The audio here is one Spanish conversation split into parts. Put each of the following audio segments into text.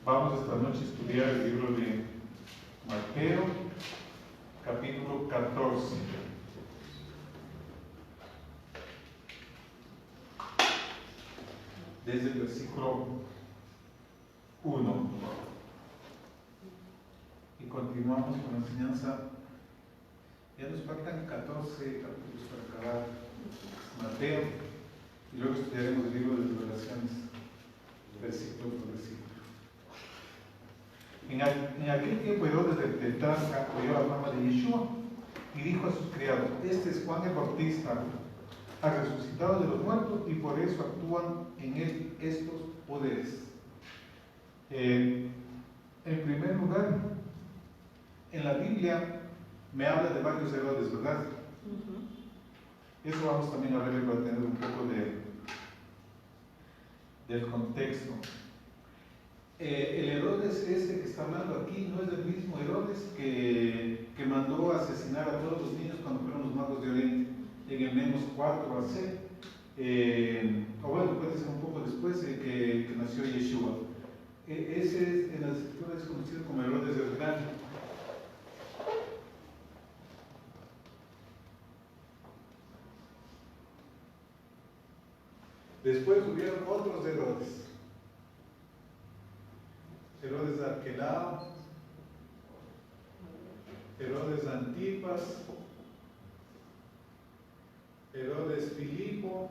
Vamos esta noche a estudiar el libro de Mateo, capítulo 14. Desde el versículo 1. Y continuamos con la enseñanza. Ya nos faltan 14 capítulos para acabar Mateo. Y luego estudiaremos el libro de las Revelaciones, versículo por versículo. En aquel tiempo Herodes del Tetrarca oyó la fama de Yeshua y dijo a sus criados: este es Juan el Bautista, ha resucitado de los muertos y por eso actúan en él estos poderes. En primer lugar, en la Biblia me habla de varios Herodes, ¿verdad? Eso vamos también a ver para tener un poco del contexto. El Herodes este que está hablando aquí no es el mismo Herodes que mandó a asesinar a todos los niños cuando fueron los magos de Oriente, en el menos 4 AC, o bueno, puede ser un poco después que nació Yeshua. Ese en las escrituras es conocido como Herodes el Grande. Después hubieron otros Herodes. Herodes Arquelao, Herodes Antipas, Herodes Filipo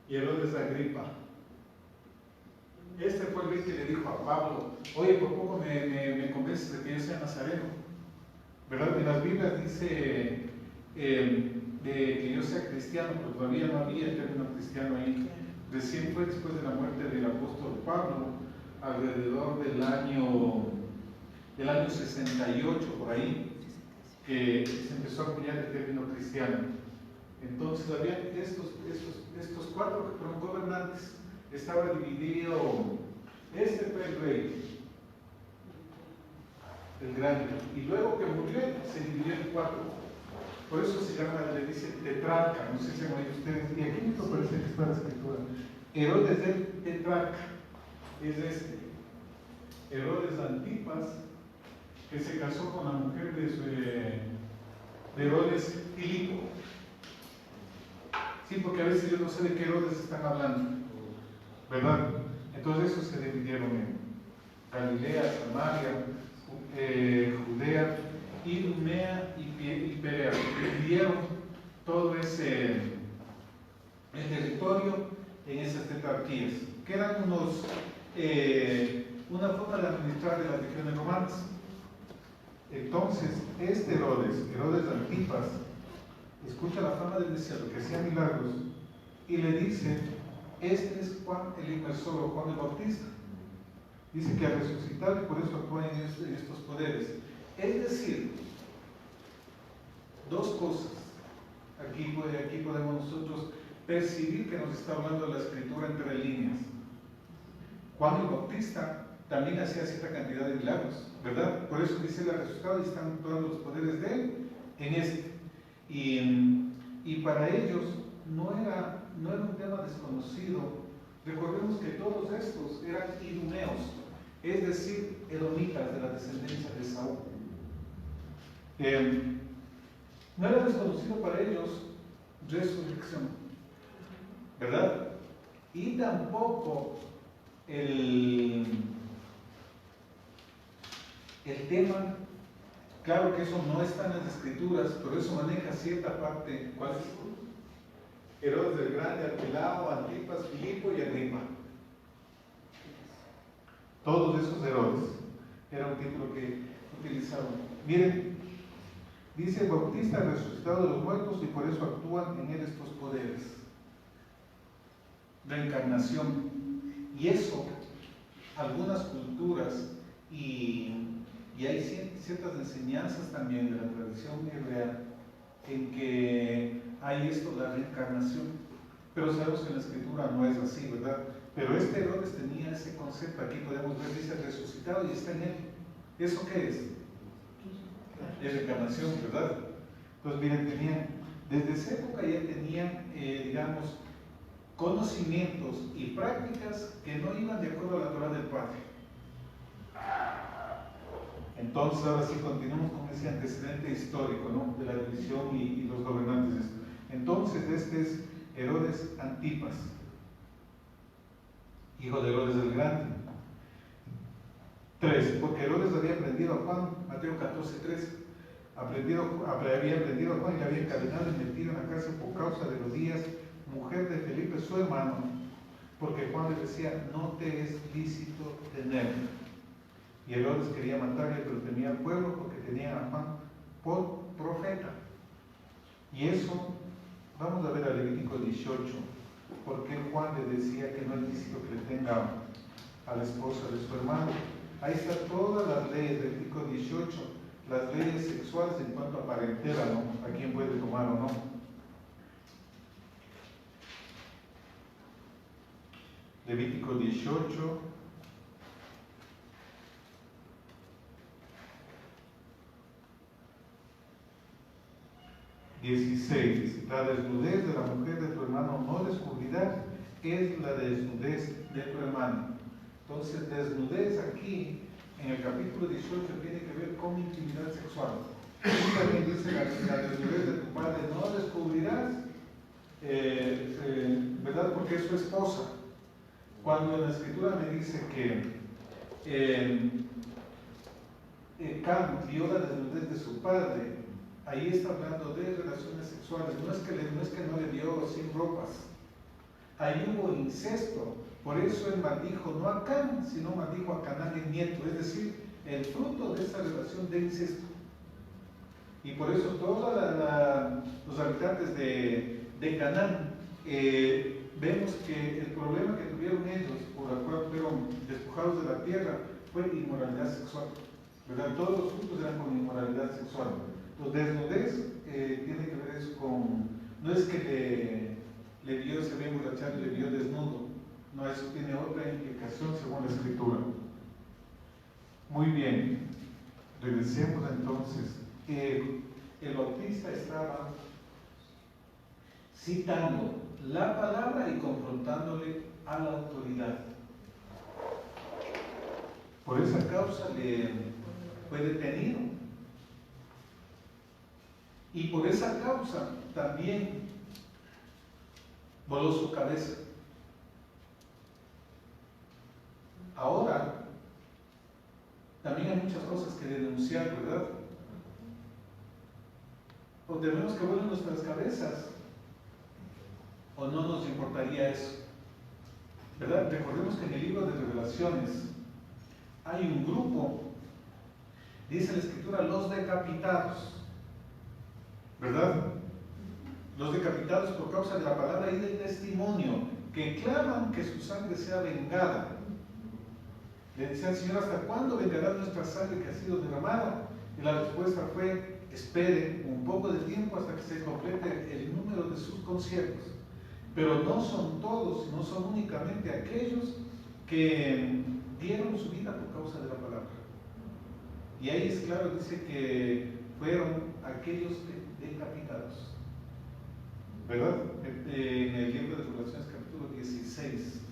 y Herodes Agripa. Este fue el rey que le dijo a Pablo: oye, por poco me convences de que yo sea nazareno, ¿verdad? En las Biblias dice de que yo sea cristiano, pero todavía no había el término cristiano ahí. Recién fue después de la muerte del apóstol Pablo, alrededor del año 68 por ahí, que se empezó a acuñar el término cristiano. Entonces había estos 4 que fueron gobernantes. Estaba dividido, este fue el rey, el grande, y luego que murió se dividió en 4. Por eso se llama, le dice tetrarca, no sé si han oído ustedes, y aquí mismo parece que está la escritura. Herodes del Tetrarca es este. Herodes Antipas, que se casó con la mujer de Herodes Filipo. Sí, porque a veces yo no sé de qué Herodes están hablando, ¿verdad? Entonces esos se dividieron en Galilea, Samaria, Judea, Idumea y Perea. Dividieron todo ese el territorio en esas tetrarquías, que eran una forma de administrar de las regiones romanas. Entonces, este Herodes Antipas, escucha la fama del desierto, que hacía milagros, y le dice: este es Juan, el hijo del solo Juan el Bautista. Dice que ha resucitado y por eso actúa en estos poderes. Es decir, dos cosas. Aquí podemos nosotros percibir que nos está hablando la escritura entre líneas. Juan el Bautista también hacía cierta cantidad de milagros, ¿verdad? Por eso dice: él ha resucitado y están todos los poderes de él en este. Y para ellos no era un tema desconocido. Recordemos que todos estos eran idumeos, es decir, edomitas de la descendencia de Saúl. No era desconocido para ellos resurrección, ¿verdad? Y tampoco el tema, claro que eso no está en las escrituras, pero eso maneja cierta parte. ¿Cuál es? Herodes el Grande, Arquelao, Antipas, Filipo y Agripa. Todos esos Herodes era un título que utilizaban. Miren, dice: Bautista ha resucitado de los muertos y por eso actúan en él estos poderes. Reencarnación. Y eso, algunas culturas y hay ciertas enseñanzas también de la tradición hebrea en que hay esto, la reencarnación. Pero sabemos que en la escritura no es así, ¿verdad? Pero este Herodes tenía ese concepto. Aquí podemos ver, dice: resucitado y está en él. ¿Eso qué es? Es reencarnación, ¿verdad? Entonces, miren, desde esa época ya tenían, digamos, conocimientos y prácticas que no iban de acuerdo a la Torá del Padre. Entonces, ahora sí continuamos con ese antecedente histórico, ¿no?, de la división y los gobernantes. Entonces, este es Herodes Antipas, hijo de Herodes el Grande. 3. Porque Herodes había prendido a Juan, Mateo 14:3. Había prendido a Juan y le había encadenado y metido en la cárcel por causa de Herodías, mujer de Felipe, su hermano, porque Juan le decía: no te es lícito tenerla. Y Herodes quería matarle, pero temía al pueblo porque tenía a Juan por profeta. Y eso, vamos a ver a Levítico 18, porque Juan le decía que no es lícito que le tenga a la esposa de su hermano. Ahí está todas las leyes, Levítico 18, las leyes sexuales en cuanto a parentela, ¿no?, a quién puede tomar o no. Levítico 18, la desnudez de la mujer de tu hermano no descubrirás, es la desnudez de tu hermano. Entonces, desnudez aquí, en el capítulo 18, tiene que ver con intimidad sexual. Y también dice la desnudez de tu padre no descubrirás, ¿verdad?, porque es su esposa. Cuando en la escritura me dice que Cam vio la desnudez de su padre, ahí está hablando de relaciones sexuales. No es que no le vio sin ropas. Ahí hubo incesto. Por eso él maldijo no a Cam, sino maldijo a Canaán el nieto, es decir, el fruto de esa relación de incesto. Y por eso todos los habitantes de Canaán, vemos que el problema que tuvieron ellos, por el cual fueron despojados de la tierra, fue inmoralidad sexual, ¿verdad? Todos los frutos eran con inmoralidad sexual. Entonces, desnudez tiene que ver eso con, no es que le vio, se ve emborrachado y le vio desnudo. No, eso tiene otra implicación según la escritura. Muy bien, regresemos entonces. El Bautista estaba citando la palabra y confrontándole a la autoridad. Por esa causa fue detenido. Y por esa causa también voló su cabeza. Ahora, también hay muchas cosas que denunciar, ¿verdad? O tenemos que volar nuestras cabezas, o no nos importaría eso, ¿verdad? Recordemos que en el libro de Revelaciones hay un grupo, dice la escritura, los decapitados, ¿verdad? Los decapitados por causa de la palabra y del testimonio, que claman que su sangre sea vengada. Le decían: Señor, ¿hasta cuándo vengará nuestra sangre que ha sido derramada? Y la respuesta fue: espere un poco de tiempo hasta que se complete el número de sus conciertos. Pero no son todos, no son únicamente aquellos que dieron su vida por causa de la palabra. Y ahí es claro, dice que fueron aquellos decapitados, ¿verdad? En el libro de Revelaciones capítulo 16,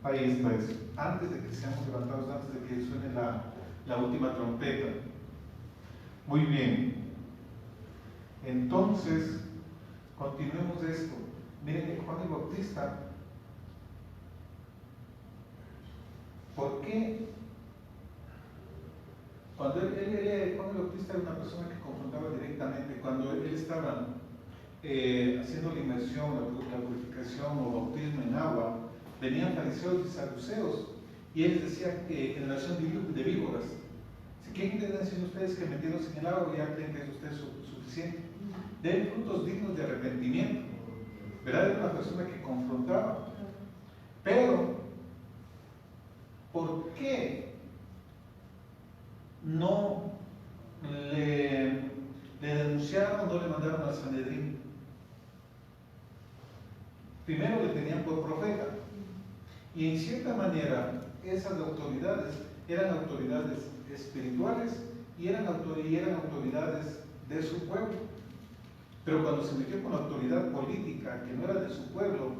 ahí está eso. Antes de que seamos levantados, antes de que suene la última trompeta. Muy bien. Entonces, continuemos esto. Miren que Juan el Bautista, ¿por qué? Cuando Juan el Bautista era una persona que confrontaba directamente, cuando él estaba haciendo la inmersión, la purificación o bautismo en agua, venían fariseos y saduceos, y él decía que generación de víboras, ¿qué dicen ustedes que metiéndose en el agua ya creen que es usted suficiente? Den frutos dignos de arrepentimiento, ¿verdad? Era una persona que confrontaba. Pero, ¿por qué no le denunciaron, no le mandaron al Sanedrín? Primero le tenían por profeta, y en cierta manera esas autoridades eran autoridades espirituales y eran autoridades de su pueblo. Pero cuando se metió con la autoridad política que no era de su pueblo,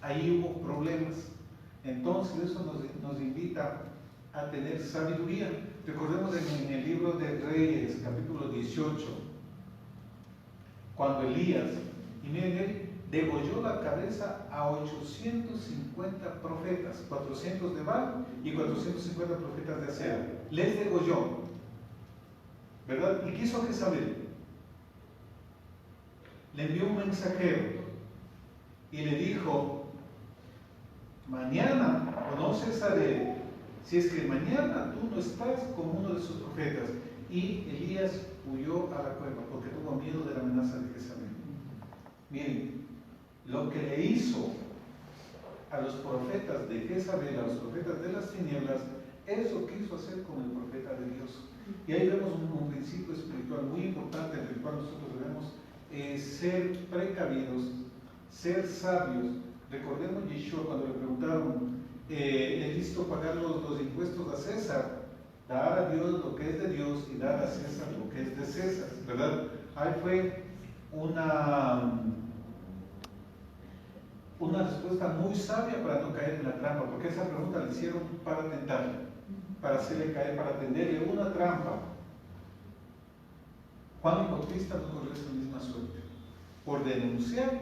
ahí hubo problemas. Entonces eso nos invita a tener sabiduría. Recordemos en el libro de Reyes, capítulo 18, cuando Elías, y miren, él degolló la cabeza a 850 profetas, 400 de Baal y 450 profetas de Acera. Les degolló, ¿verdad? ¿Y qué hizo Jezabel? Le envió un mensajero y le dijo: mañana, o no cesaré, si es que mañana tú no estás con uno de sus profetas. Y Elías huyó a la cueva porque tuvo miedo de la amenaza de Jezabel. Miren, lo que le hizo a los profetas de Jezabel, a los profetas de las tinieblas, eso quiso hacer con el profeta de Dios. Y ahí vemos un principio espiritual muy importante en el cual nosotros debemos ser precavidos, ser sabios. Recordemos Yeshua cuando le preguntaron: ¿es listo pagar los impuestos a César? Dar a Dios lo que es de Dios y dar a César lo que es de César, ¿verdad? Ahí fue una respuesta muy sabia para no caer en la trampa, porque esa pregunta le hicieron para tentarle, para hacerle caer, para tenderle una trampa. Juan el Bautista no corrió esa misma suerte. Por denunciar,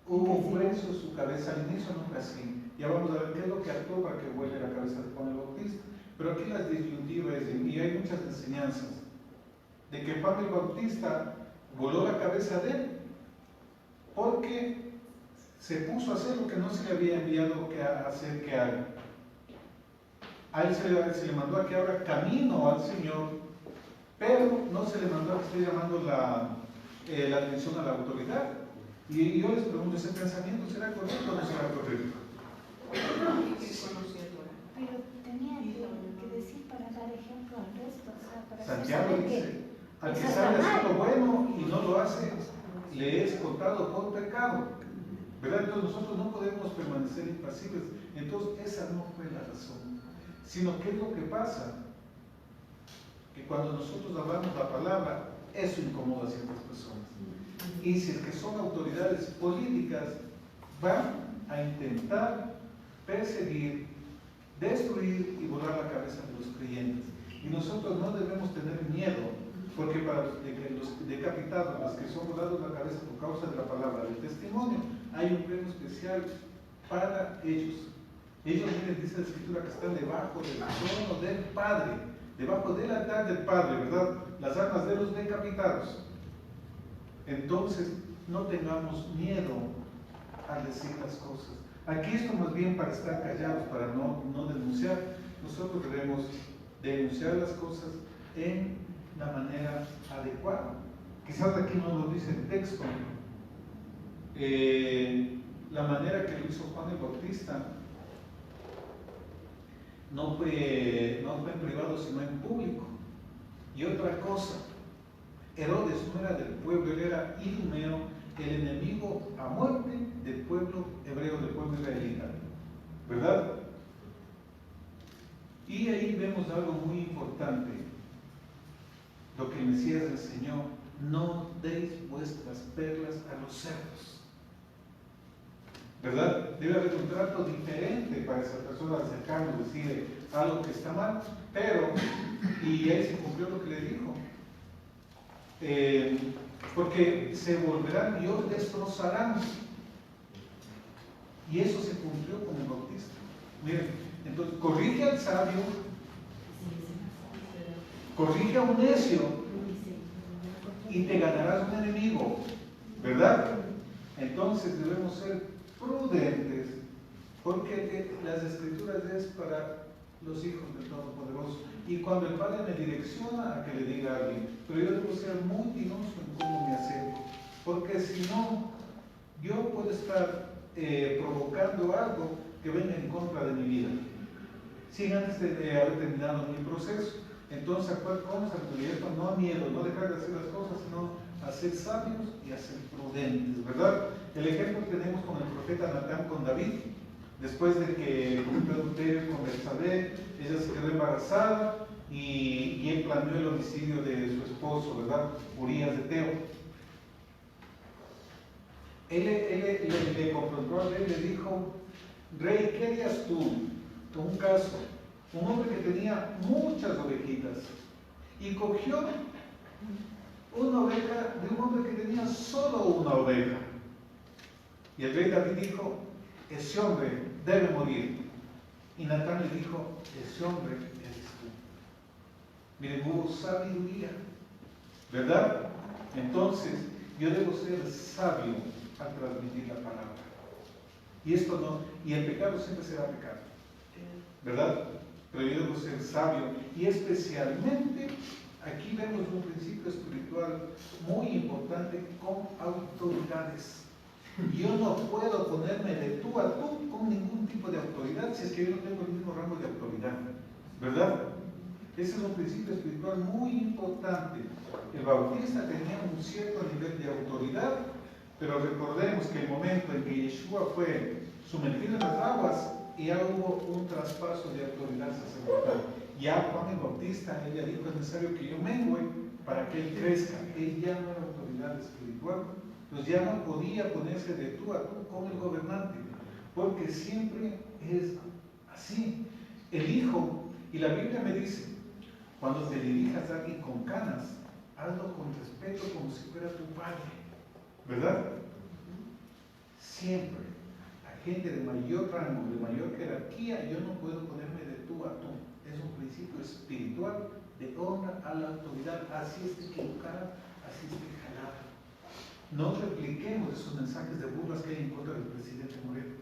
hubo preso su cabeza. Al inicio nunca así. Ya vamos a ver qué es lo que actuó para que vuele la cabeza de Juan el Bautista. Pero aquí las disyuntivas, y hay muchas enseñanzas, de que Juan el Bautista voló la cabeza de él porque se puso a hacer lo que no se le había enviado a hacer que haga. A él se le mandó a que abra camino al Señor, pero no se le mandó a que esté llamando la atención a la autoridad. Y yo les pregunto, ¿ese pensamiento será correcto o no será correcto? Pero tenía que decir para dar ejemplo al resto, o sea, para Santiago dice: al que sabe hacer lo bueno y no lo hace, le es contado por pecado, ¿verdad? Entonces nosotros no podemos permanecer impasibles. Entonces esa no fue la razón, sino ¿qué es lo que pasa? Que cuando nosotros hablamos la palabra, eso incomoda a ciertas personas. Y si es que son autoridades políticas, van a intentar perseguir, destruir y volar la cabeza de los creyentes. Y nosotros no debemos tener miedo, porque para los decapitados, los que son volados la cabeza por causa de la palabra del testimonio, hay un premio especial para ellos. Ellos, miren, dice la Escritura, que están debajo del trono del Padre, debajo del altar del Padre, ¿verdad? Las armas de los decapitados. Entonces, no tengamos miedo al decir las cosas. Aquí esto más bien para estar callados, para no denunciar. Nosotros debemos denunciar las cosas en la manera adecuada. Quizás aquí no lo dice el texto. La manera que lo hizo Juan el Bautista no fue en privado, sino en público. Y otra cosa, Herodes no era del pueblo, él era Idumeo, el enemigo a muerte del pueblo hebreo, del pueblo israelita, ¿verdad? Y ahí vemos algo muy importante, lo que el Mesías enseñó: no deis vuestras perlas a los cerdos, ¿verdad? Debe haber un trato diferente para esa persona, acercarnos, decirle algo que está mal, pero, y ahí se cumplió lo que le dijo, porque se volverán y os destrozarán. Y eso se cumplió con el Bautista. Miren, entonces corrige al sabio, corrige a un necio y te ganarás un enemigo, ¿verdad? Entonces debemos ser prudentes, porque las Escrituras es para los hijos del Todopoderoso. Y cuando el Padre me direcciona a que le diga a alguien, pero yo debo ser muy tinoso en cómo me acerco, porque si no, yo puedo estar provocando algo que venga en contra de mi vida, sin antes de haber terminado mi proceso. Entonces, actuar con sabiduría, no a miedo, no dejar de hacer las cosas, sino a ser sabios y a ser prudentes, ¿verdad? El ejemplo que tenemos con el profeta Natán con David. Después de que cometió adulterio con Betsabé, ella se quedó embarazada y él planeó el homicidio de su esposo, ¿verdad? Urías de Eteo. le confrontó al rey, le dijo: rey, ¿qué harías tú? Un caso, un hombre que tenía muchas ovejitas y cogió una oveja de un hombre que tenía solo una oveja. Y el rey David dijo: ese hombre debe morir. Y Natán le dijo: ese hombre eres tú. Miren, hubo sabiduría, ¿verdad? Entonces, yo debo ser sabio al transmitir la palabra. Y esto no, y el pecado siempre será pecado, ¿verdad? Pero yo debo ser sabio, y especialmente aquí vemos un principio espiritual muy importante con autoridades. Yo no puedo ponerme de tú a tú con ningún tipo de autoridad si es que yo no tengo el mismo rango de autoridad, ¿verdad? Ese es un principio espiritual muy importante. El bautista tenía un cierto nivel de autoridad, pero recordemos que el momento en que Yeshua fue sumergido en las aguas, ya hubo un traspaso de autoridad sacerdotal. Ya Juan el Bautista, ella dijo: es necesario que yo mengue para que él crezca. Él ya no era autoridad espiritual, pues ya no podía ponerse de tú a tú con el gobernante, porque siempre es así. El hijo, y la Biblia me dice: cuando te dirijas a alguien con canas, hazlo con respeto como si fuera tu padre, ¿verdad? Siempre, a gente de mayor rango, de mayor jerarquía, yo no puedo ponerme de tú a tú. Es un principio espiritual de honra a la autoridad. Así es equivocada, así es jalada. No repliquemos esos mensajes de burlas que hay en contra del presidente Moreno,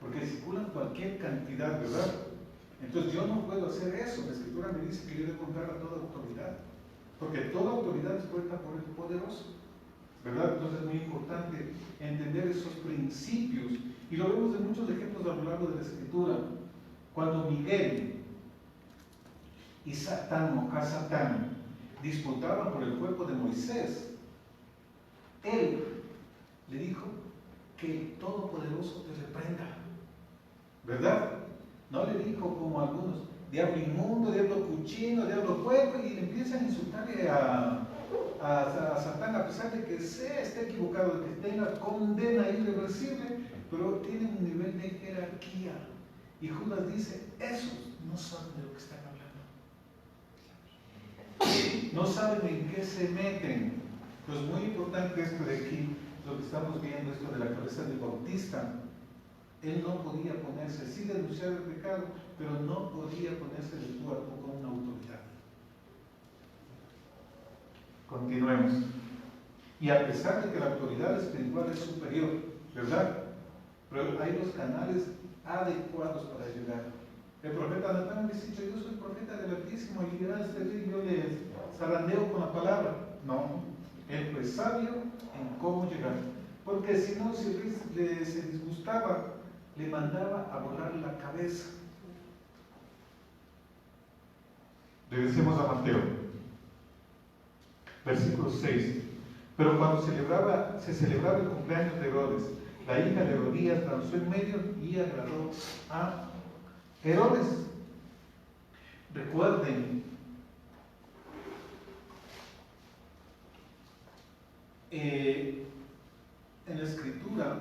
porque circulan cualquier cantidad, ¿verdad? Entonces yo no puedo hacer eso. La Escritura me dice que yo debo honrar a toda autoridad, porque toda autoridad es puesta por el poderoso, ¿verdad? Entonces es muy importante entender esos principios, y lo vemos en muchos ejemplos a lo largo de la Escritura. Cuando Miguel y Satán o Hasatán disputaban por el cuerpo de Moisés, él le dijo: que el Todopoderoso te reprenda, ¿verdad? No le dijo como algunos: diablo inmundo, diablo cochino, diablo puerco, y le empiezan a insultarle a Satán, a pesar de que esté equivocado, de que tenga condena irreversible, pero tiene un nivel de jerarquía. Y Judas dice: esos no saben de lo que están hablando, no saben en qué se meten. Pues muy importante esto de aquí, lo que estamos viendo, esto de la cabeza del Bautista. Él no podía ponerse, sí denunciar el pecado, pero no podía ponerse de tú a tú con una autoridad. Continuemos. Y a pesar de que la autoridad espiritual es superior, ¿verdad? Pero hay los canales adecuados para llegar. El profeta Natán me dice: yo soy profeta del Altísimo, y yo les zarandeo con la palabra. No, él fue sabio en cómo llegar. Porque si no, si el rey se disgustaba, le mandaba a volar la cabeza. Regresemos a Mateo, versículo 6. Pero cuando se celebraba el cumpleaños de Herodes, la hija de Herodías danzó en medio y agradó a Herodes. Recuerden, en la Escritura,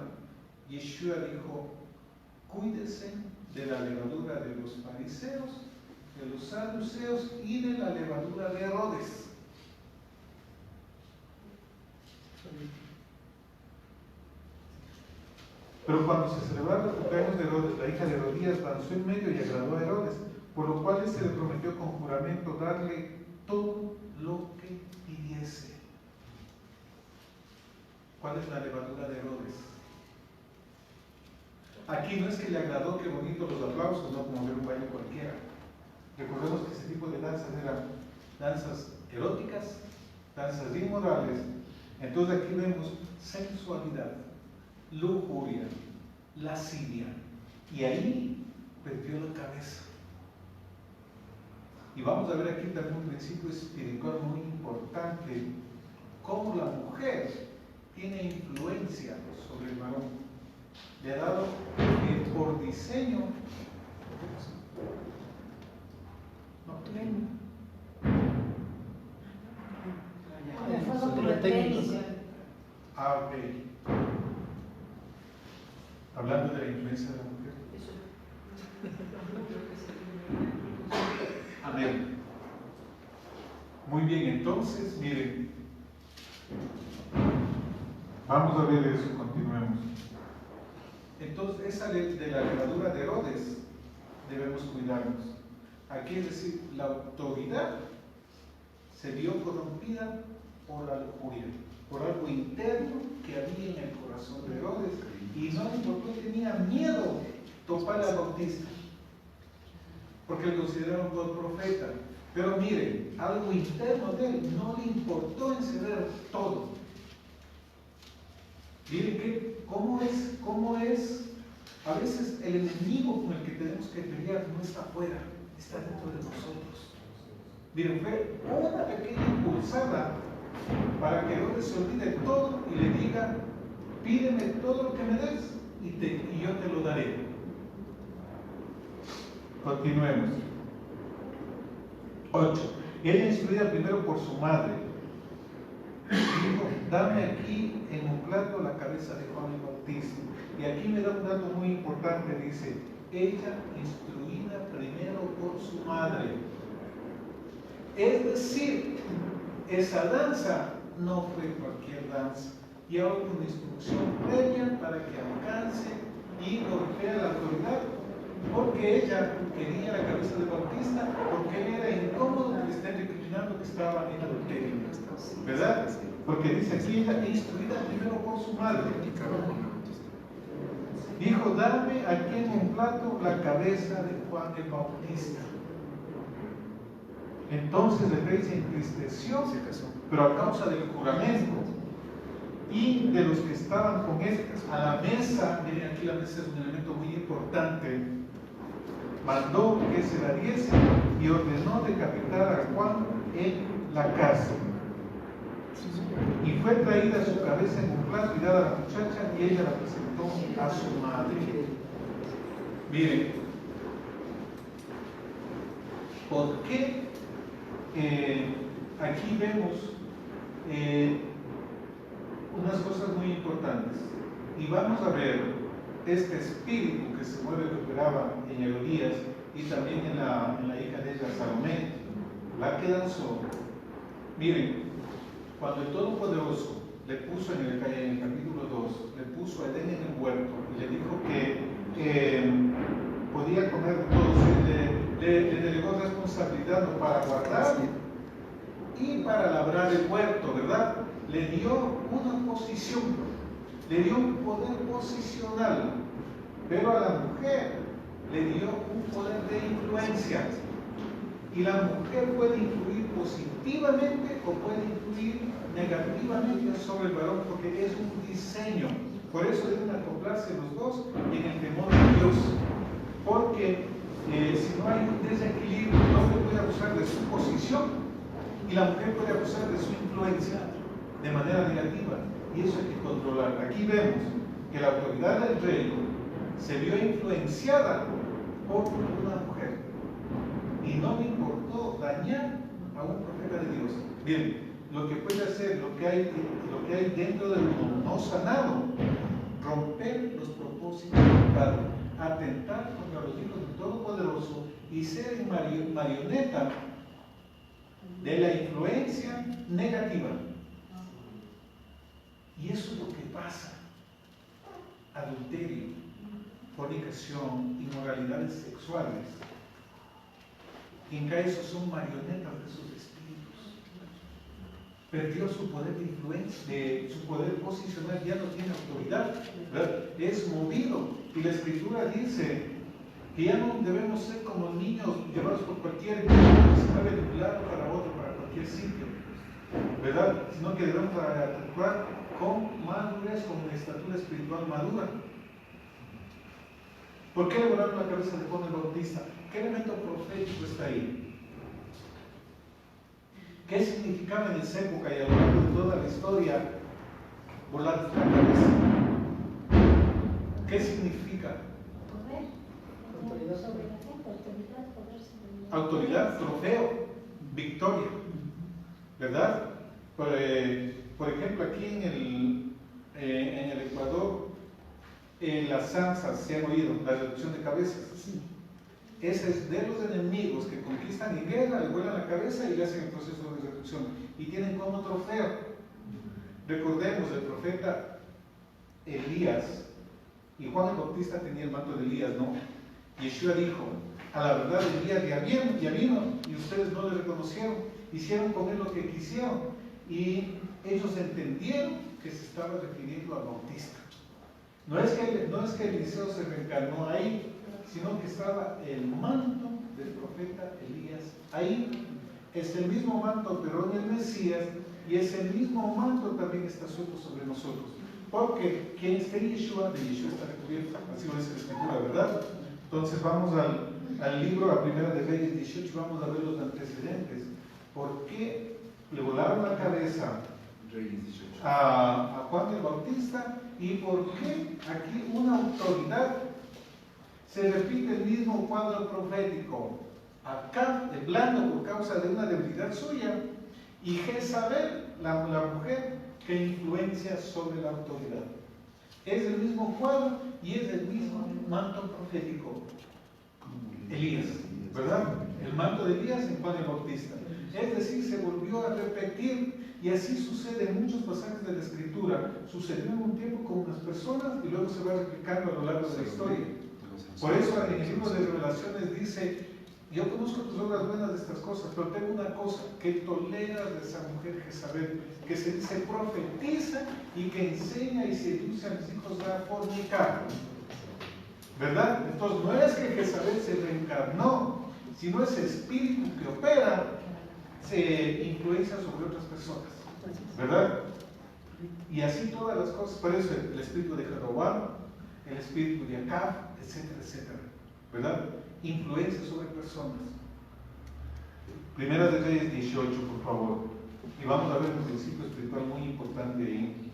Yeshua dijo: cuídense de la levadura de los fariseos, de los saduceos y de la levadura de Herodes. Pero cuando se celebraba el cumpleaños de Herodes, la hija de Herodías danzó en medio y agradó a Herodes, por lo cual se le prometió con juramento darle todo lo que pidiese. ¿Cuál es la levadura de Herodes? Aquí no es que le agradó, qué bonito los aplausos, no como ver un baile cualquiera. Recordemos que ese tipo de danzas eran danzas eróticas, danzas inmorales. Entonces aquí vemos sensualidad, lujuria, lascivia, y ahí perdió la cabeza. Y vamos a ver aquí también un principio espiritual muy importante: cómo la mujer tiene influencia sobre el varón. Le ha dado por diseño. El fuego pirotécnico. Ok. Hablando de la influencia de la mujer. Amén. Muy bien, entonces, miren, vamos a ver eso, continuemos. Entonces, esa de la levadura de Herodes, debemos cuidarnos. Aquí es decir, la autoridad se vio corrompida por la lujuria, por algo interno que había en el corazón de Herodes, y no le importó, tenía miedo topar al Bautista, porque lo consideraron por profeta. Pero miren, algo interno de él no le importó encender todo. Miren cómo es, a veces el enemigo con el que tenemos que pelear no está afuera, está dentro de nosotros. Miren, fue una pequeña impulsada para que Herodes se olvide todo y le diga: pídeme todo lo que me des y yo te lo daré. Continuemos. 8. Ella, instruida primero por su madre, dijo: dame aquí en un plato la cabeza de Juan el Bautista. Y aquí me da un dato muy importante, dice: ella instruida primero por su madre. Es decir, esa danza no fue cualquier danza, y ahora una instrucción previa para que alcance y golpee la autoridad, porque ella quería la cabeza del Bautista, porque él era incómodo que le estén recriminando que estaba en adulterio, ¿verdad? Porque dice aquí: ella instruida primero por su madre. Dijo: dame aquí en un plato la cabeza de Juan el Bautista. Entonces el rey se entristeció, pero a causa del juramento y de los que estaban con él a la mesa. Miren, aquí la mesa es un elemento muy importante. Mandó que se la diese y ordenó decapitar a Juan en la casa. Y fue traída su cabeza en un plato y dada a la muchacha, y ella la presentó a su madre. Miren, ¿por qué aquí vemos unas cosas muy importantes? Y vamos a ver este espíritu que se mueve, que operaba en Herodías y también en la hija de ella, Salomé, la que danzó. Miren, cuando el Todopoderoso le puso en el capítulo 2, le puso a Edén en el huerto y le dijo que podía comer de todo, le delegó responsabilidad para guardar y para labrar el huerto, ¿verdad? Le dio una posición, le dio un poder posicional, pero a la mujer le dio un poder de influencia. Y la mujer puede influir positivamente o puede influir negativamente sobre el varón, porque es un diseño. Por eso deben acoplarse los dos en el temor de Dios, porque si no hay un desequilibrio, el hombre puede abusar de su posición y la mujer puede abusar de su influencia de manera negativa, y eso hay que controlar. Aquí vemos que la autoridad del rey se vio influenciada por una mujer y no le importó dañar a un profeta de Dios. Bien, lo que puede hacer, lo que hay dentro del mundo no sanado, romper los propósitos del pecado, atentar contra los hijos del Todopoderoso y ser marioneta de la influencia negativa. Y eso es lo que pasa: adulterio, fornicación, inmoralidades sexuales. Quien cae, esos son marionetas de esos espíritus. Perdió su poder de influencia, su poder posicional, ya no tiene autoridad, ¿verdad? Es movido. Y la Escritura dice que ya no debemos ser como niños llevados por cualquier que se mueve de un lado para otro, para cualquier sitio, ¿verdad? Sino que debemos actuar con madurez, con una estatura espiritual madura. ¿Por qué le volaron la cabeza de Juan el Bautista? ¿Qué elemento profético está ahí? ¿Qué significaba en esa época y a lo largo de toda la historia volar la cabeza? ¿Qué significa? Poder. Autoridad sobre la gente, autoridad, poder sobre la gente. Autoridad, trofeo, victoria, ¿verdad? Por ejemplo, aquí en el Ecuador las zanzas, se han oído, la reducción de cabezas. Sí. Ese es de los enemigos que conquistan en guerra, le vuelan la cabeza y le hacen el proceso de reducción. Y tienen como trofeo. Recordemos, el profeta Elías y Juan el Bautista tenía el manto de Elías, ¿no? Yeshua dijo, a la verdad Elías ya vino y ustedes no le reconocieron, hicieron con él lo que quisieron y ellos entendieron que se estaba refiriendo al Bautista. No es que Eliseo se reencarnó ahí, sino que estaba el manto del profeta Elías ahí. Es el mismo manto, pero en el Mesías, y ese mismo manto también está suelto sobre nosotros. Porque quien esté en Yeshua, de Yeshua está recubierto, así lo dice la Escritura, ¿verdad? Entonces vamos al libro, a Primera de Reyes 18, vamos a ver los antecedentes. ¿Por qué le volaron la cabeza a Juan el Bautista? ¿Y por qué aquí una autoridad? Se repite el mismo cuadro profético. Acá, de blando por causa de una debilidad suya, y Jezabel, la mujer, que influencia sobre la autoridad. Es el mismo cuadro y es el mismo manto profético. Elías, ¿verdad? El manto de Elías en Juan el Bautista. Es decir, se volvió a repetir y así sucede en muchos pasajes de la Escritura. Sucedió en un tiempo con unas personas y luego se va replicando a lo largo de la historia. Por eso en el libro de Revelaciones dice, yo conozco tus obras buenas de estas cosas, pero tengo una cosa, que toleras de esa mujer Jezabel, que se dice profetiza y que enseña y seduce a mis hijos a fornicar. ¿Verdad? Entonces no es que Jezabel se reencarnó, sino ese espíritu que opera se influencia sobre otras personas. ¿Verdad? Y así todas las cosas, por eso el espíritu de Jeroboam, el espíritu de Acab, etcétera, etcétera. ¿Verdad? Influencia sobre personas. Primera de Reyes 18, por favor. Y vamos a ver un principio espiritual muy importante ahí,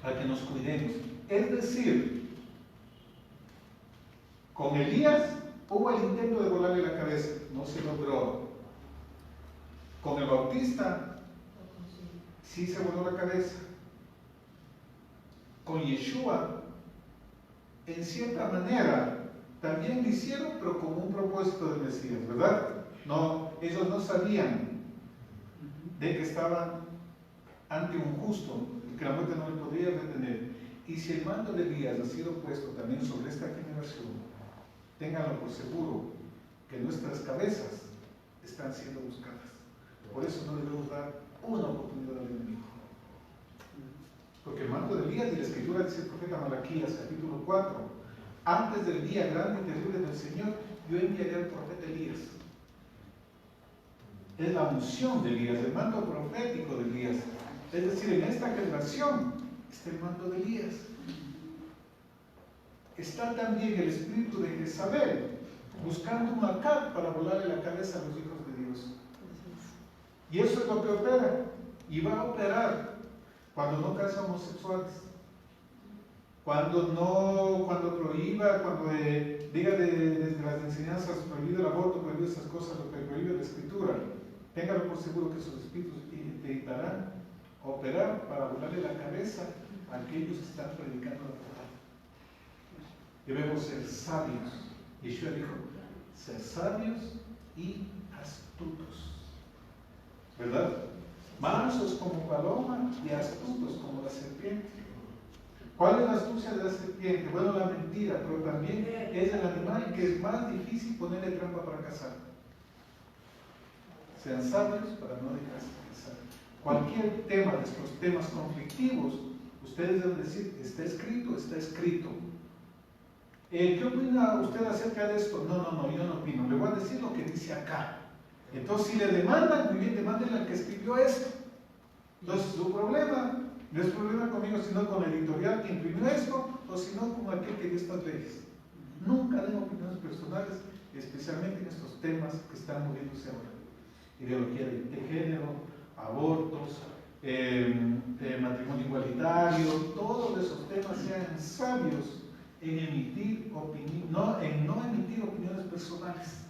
para que nos cuidemos. Es decir, con Elías hubo el intento de volarle la cabeza, no se logró. Con el Bautista sí se voló la cabeza. Con Yeshua, en cierta manera, también lo hicieron, pero con un propósito del Mesías, ¿verdad? No, ellos no sabían de que estaban ante un justo, que la muerte no le podría retener. Y si el mando de Elías ha sido puesto también sobre esta generación, ténganlo por seguro que nuestras cabezas están siendo buscadas. Por eso no debemos dar una oportunidad al enemigo. Porque el mando de Elías, y la Escritura dice el profeta Malaquías, capítulo 4, antes del día grande y terrible del Señor, yo enviaré al profeta Elías. Es la unción de Elías, el mando profético de Elías. Es decir, en esta generación está el mando de Elías. Está también el espíritu de Jezabel, buscando un Acab para volarle la cabeza a los hijos de Dios. Y eso es lo que opera. Y va a operar cuando no casa homosexuales. Cuando prohíba, cuando diga desde las enseñanzas, prohibido el aborto, prohibido esas cosas, lo que prohíbe la Escritura, téngalo por seguro que esos espíritus intentarán operar para volarle la cabeza a aquellos que están predicando la verdad. Debemos ser sabios. Yeshua dijo, ser sabios y astutos. ¿Verdad? Mansos como paloma y astutos como la serpiente. ¿Cuál es la astucia de la serpiente? Bueno, la mentira, pero también es el animal que es más difícil ponerle trampa para cazar. Sean sabios para no dejarse cazar. Cualquier tema de estos temas conflictivos, ustedes deben decir, está escrito, está escrito. ¿Qué opina usted acerca de esto? No, yo no opino. Le voy a decir lo que dice acá. Entonces, si le demandan, muy bien, demándenle al que escribió esto. Entonces, su problema no es problema conmigo, sino con el editorial que imprimió esto, o sino con aquel que dio estas leyes. Nunca den opiniones personales, especialmente en estos temas que están moviéndose ahora. Ideología de género, abortos, matrimonio igualitario, todos esos temas sean sabios en no emitir opiniones personales.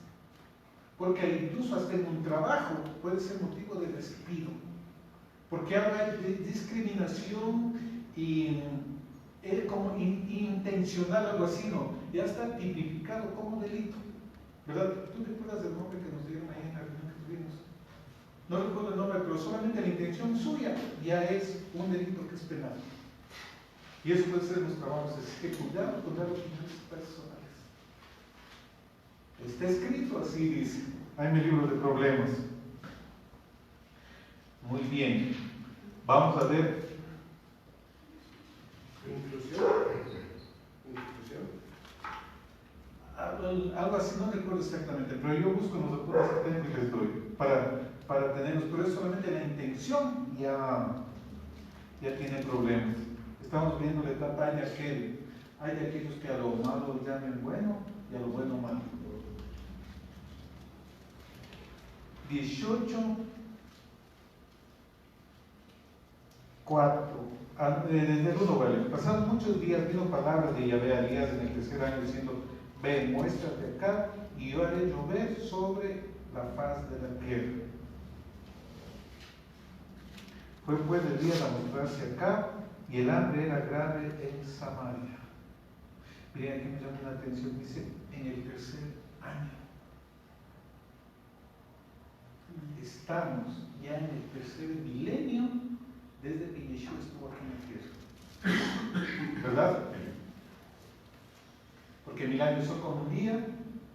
Porque incluso hasta en un trabajo puede ser motivo de despido. Porque hay discriminación y es como intencional, algo así, ¿no? Ya está tipificado como delito, ¿verdad? ¿Tú te acuerdas del nombre que nos dieron ahí en la reunión que tuvimos? No recuerdo el nombre, pero solamente la intención suya ya es un delito que es penal. Y eso puede ser nuestro trabajo, es que cuidado con dar opiniones personales. Está escrito así, dice. Hay mi libro de problemas. Muy bien. Vamos a ver. Algo así, no recuerdo exactamente, pero yo busco en los apuntes que tengo y les doy para tenerlos, pero es solamente la intención ya tiene problemas. Estamos viendo la etapa de aquel. Hay de aquellos que a lo malo llamen bueno y a lo bueno malo. 18:4. Desde el 1, vale. Pasados muchos días vino palabra de Yahvé a Elías en el tercer año diciendo: ven, muéstrate acá y yo haré llover sobre la faz de la tierra. Fue pues Elías a mostrarse acá y el hambre era grave en Samaria. Miren, aquí me llama la atención, dice, en el tercer año. Estamos ya en el tercer milenio desde que Yeshua estuvo aquí en la tierra. ¿Verdad? Porque 1000 años son como un día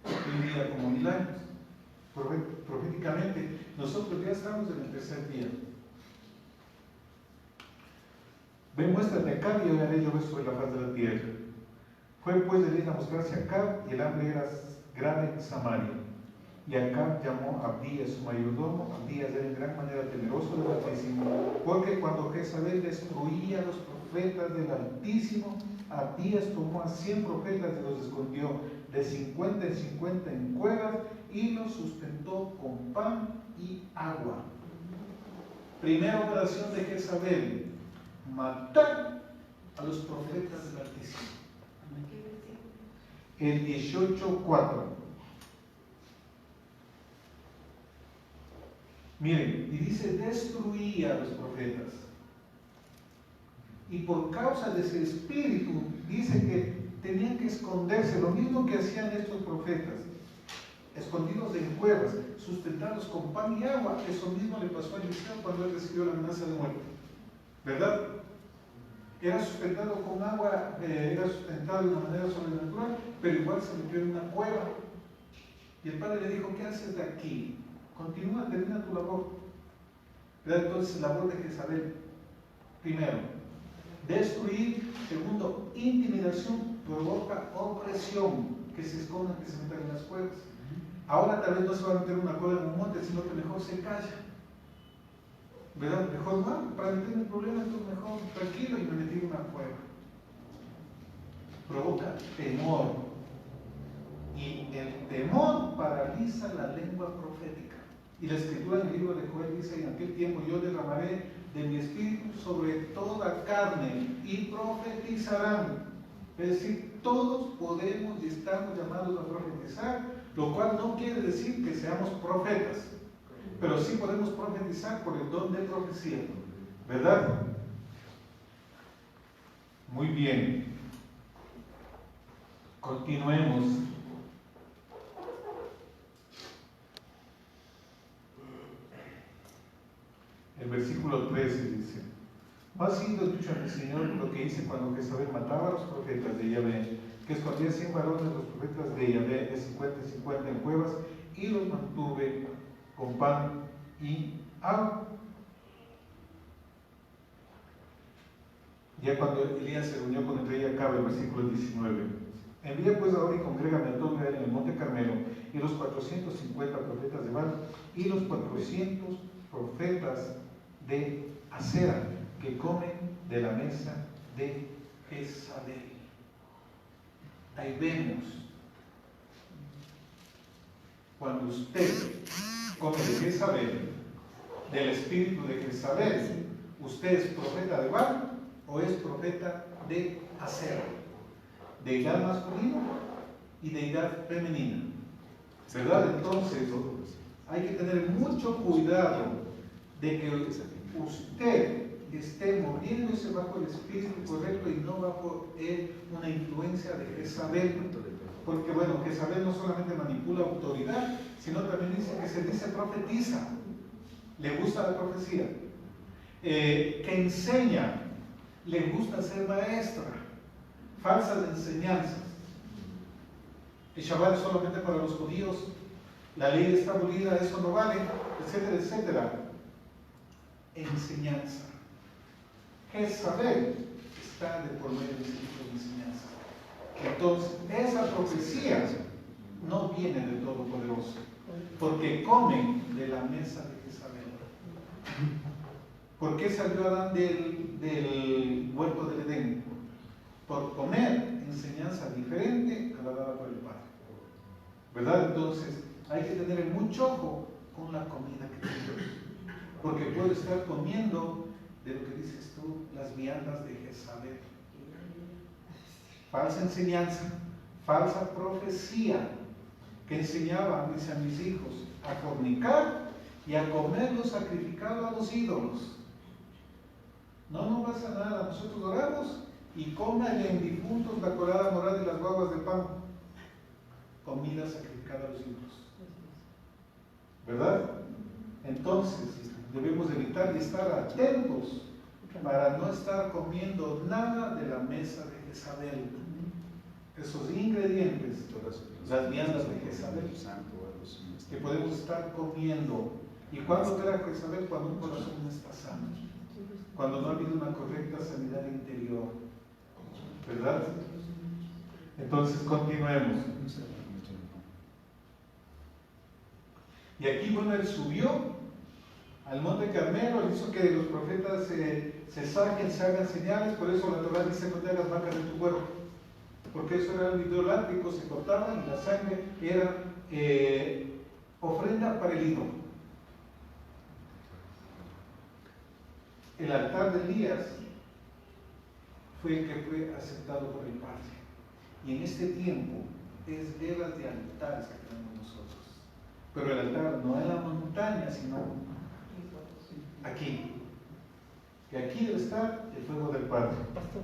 y un día como 1000 años. Proféticamente, nosotros ya estamos en el tercer día. Ven, muéstrate acá y yo haré llover sobre la faz de la tierra. Fue pues de ir a mostrarse acá y el hambre era grave en Samaria. Y Acab llamó a Abdías su mayordomo. Abdías era en gran manera temeroso del Altísimo, porque cuando Jezabel destruía a los profetas del Altísimo, Abdías tomó a 100 profetas y los escondió de 50 en 50 en cuevas y los sustentó con pan y agua. Primera operación de Jezabel: matar a los profetas del Altísimo. El 18:4. Miren, y dice: destruía a los profetas. Y por causa de ese espíritu, dice que tenían que esconderse, lo mismo que hacían estos profetas, escondidos en cuevas, sustentados con pan y agua. Eso mismo le pasó a Eliseo cuando él recibió la amenaza de muerte, ¿verdad? Era sustentado con agua, era sustentado de una manera sobrenatural, pero igual se metió en una cueva. Y el padre le dijo: ¿qué haces de aquí? Continúa, termina tu labor. ¿Verdad? Entonces, labor de Jezabel: primero, destruir; segundo, intimidación, provoca opresión, que se escondan, que se metan en las cuevas. Ahora tal vez no se va a meter en una cueva en un monte, sino que mejor se calla, ¿verdad? Mejor no, para meterme en problemas, entonces mejor tranquilo y me metí en una cueva. Provoca temor, y el temor paraliza la lengua profética. Y la escritura en el libro de Joel dice: en aquel tiempo yo derramaré de mi espíritu sobre toda carne y profetizarán. Es decir, todos podemos y estamos llamados a profetizar, lo cual no quiere decir que seamos profetas, pero sí podemos profetizar por el don de profecía, ¿verdad? Muy bien. Continuemos. El versículo 13 dice: ¿no has sido escucha mi Señor lo que hice cuando Jezabel mataba a los profetas de Yahvé, que escondía 100 varones los profetas de Yahvé de 50 en 50 en cuevas, y los mantuve con pan y agua? Ya cuando Elías se reunió con el rey Acab, el versículo 19: envía pues ahora y congrégame a todo Israel en el monte Carmelo, y los 450 profetas de Baal, y los 400 profetas de Acera, que comen de la mesa de Jezabel. Ahí vemos, cuando usted come de Jezabel, del espíritu de Jezabel, ¿usted es profeta de Baal o es profeta de Acera? Deidad masculina y deidad femenina, ¿verdad? Entonces hay que tener mucho cuidado de que usted esté moviéndose bajo el espíritu correcto y no bajo una influencia de Jezabel. Porque bueno, Jezabel no solamente manipula autoridad, sino también dice que se dice profetiza, le gusta la profecía, que enseña, le gusta ser maestra, falsas enseñanzas. El Shabbat es solamente para los judíos, la ley está abolida, eso no vale, etcétera, etcétera. Enseñanza. Jezabel está de por medio de ese tipo de enseñanza. Entonces, esa profecía no viene del Todopoderoso, porque comen de la mesa de Jezabel. ¿Por qué salió Adán del huerto del Edén? Por comer enseñanza diferente a la dada por el Padre. ¿Verdad? Entonces, hay que tener mucho ojo con la comida que tenemos, porque puedo estar comiendo de lo que dices tú, las viandas de Jezabel. Falsa enseñanza, falsa profecía, que enseñaba, dice, a mis hijos a fornicar y a comer lo sacrificado a los ídolos. No pasa nada, nosotros oramos y cómale en difuntos la colada morada y las guaguas de pan. Comida sacrificada a los ídolos. ¿Verdad? Entonces, debemos evitar y estar atentos para no estar comiendo nada de la mesa de Jezabel. Esos ingredientes, las viandas de Jezabel, que podemos estar comiendo. ¿Y cuándo queda Jezabel? Cuando un corazón no está sano, cuando no ha habido una correcta sanidad interior. ¿Verdad? Entonces, continuemos. Y aquí, bueno, él subió al monte Carmelo, hizo que los profetas se saquen, se hagan señales. Por eso la Torah dice: no te hagas vacas de tu cuerpo, porque eso era algo idolátrico, se cortaban y la sangre era ofrenda para el ídolo. El altar de Elías fue el que fue aceptado por el Padre. Y en este tiempo es guerras de altares que tenemos nosotros. Pero el altar no en la montaña, sino aquí. Que aquí debe estar el fuego del Padre. Pastor,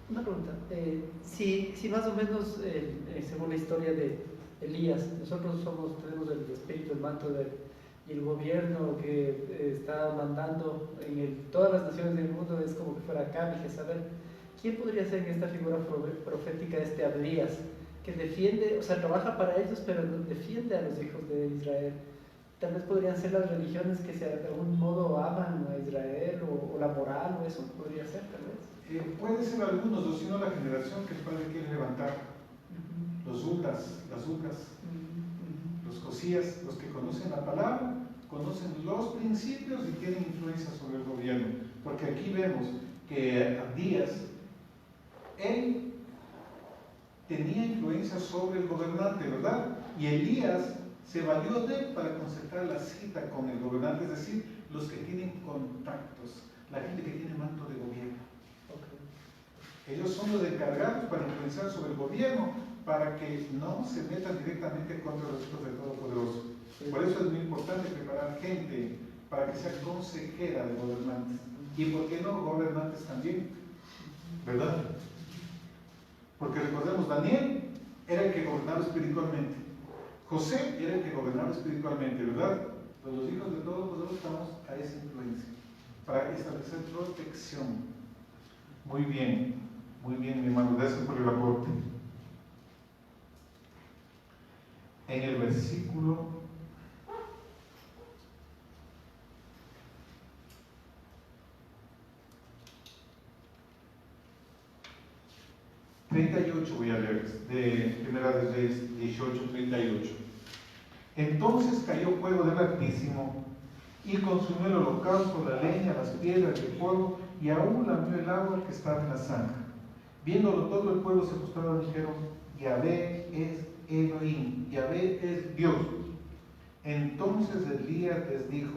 una pregunta. Si más o menos, según la historia de Elías, nosotros tenemos el espíritu, el manto y el gobierno que está mandando en todas las naciones del mundo, es como que fuera Acab y Jezabel. ¿Quién podría ser en esta figura profética Elías, que defiende, o sea, trabaja para ellos, pero defiende a los hijos de Israel? Tal vez podrían ser las religiones que de algún modo aman a Israel, o la moral, o eso podría ser, tal vez. Puede ser algunos, o si no la generación que el Padre quiere levantar. Los ultras, las ultras, los cosías, los que conocen la palabra, conocen los principios y tienen influencia sobre el gobierno. Porque aquí vemos que Abdías, él tenía influencia sobre el gobernante, ¿verdad? Y Elías se valió de él para concertar la cita con el gobernante, es decir, los que tienen contactos, la gente que tiene manto de gobierno. Ellos son los encargados para influenciar sobre el gobierno, para que no se metan directamente contra los hijos del Todopoderoso. Por eso es muy importante preparar gente para que sea consejera de gobernantes. Y por qué no gobernantes también, ¿verdad? Porque recordemos, Daniel era el que gobernaba espiritualmente, José era el que gobernaba espiritualmente, ¿verdad? Pues los hijos de Todopoderoso estamos a esa influencia para establecer protección. Muy bien, mi hermano, gracias por el aporte. En el versículo 38 voy a leer, de Primera de Reyes 18:38. Entonces cayó fuego del Altísimo y consumió el holocausto, la leña, las piedras, el fuego, y aún lamió el agua que estaba en la zanja. Viéndolo todo el pueblo se postraron y dijeron: Yahvé es Elohim, Yahvé es Dios. Entonces Elías les dijo: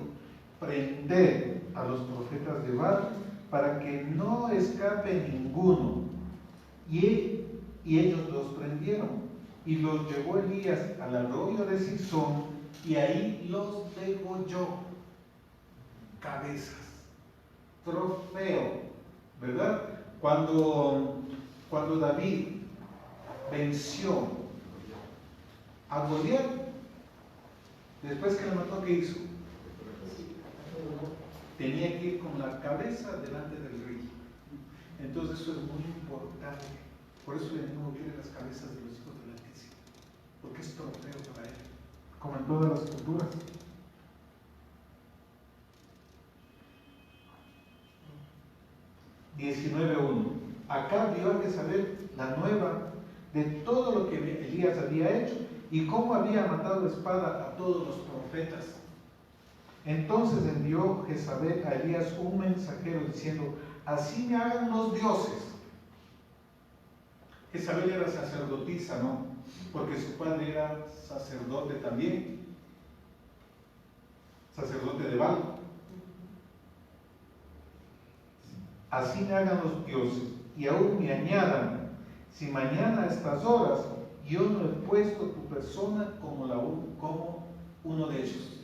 prended a los profetas de Baal para que no escape ninguno. Y ellos los prendieron y los llevó Elías al arroyo de Cisón y ahí los degolló. Cabezas. trofeo, ¿verdad? Cuando David venció a Goliat, después que lo mató, ¿qué hizo? Tenía que ir con la cabeza delante del rey. Entonces eso es muy importante. Por eso el enemigo quiere las cabezas de los hijos del Altísimo, porque es trofeo para él, como en todas las culturas. (19:1) Acab dio a Jezabel la nueva de todo lo que Elías había hecho y cómo había matado de espada a todos los profetas. Entonces envió Jezabel a Elías un mensajero diciendo: así me hagan los dioses. Jezabel era sacerdotisa, ¿no? Porque su padre era sacerdote también, sacerdote de Baal. Así me hagan los dioses y aún me añadan, si mañana a estas horas yo no he puesto tu persona como uno de ellos.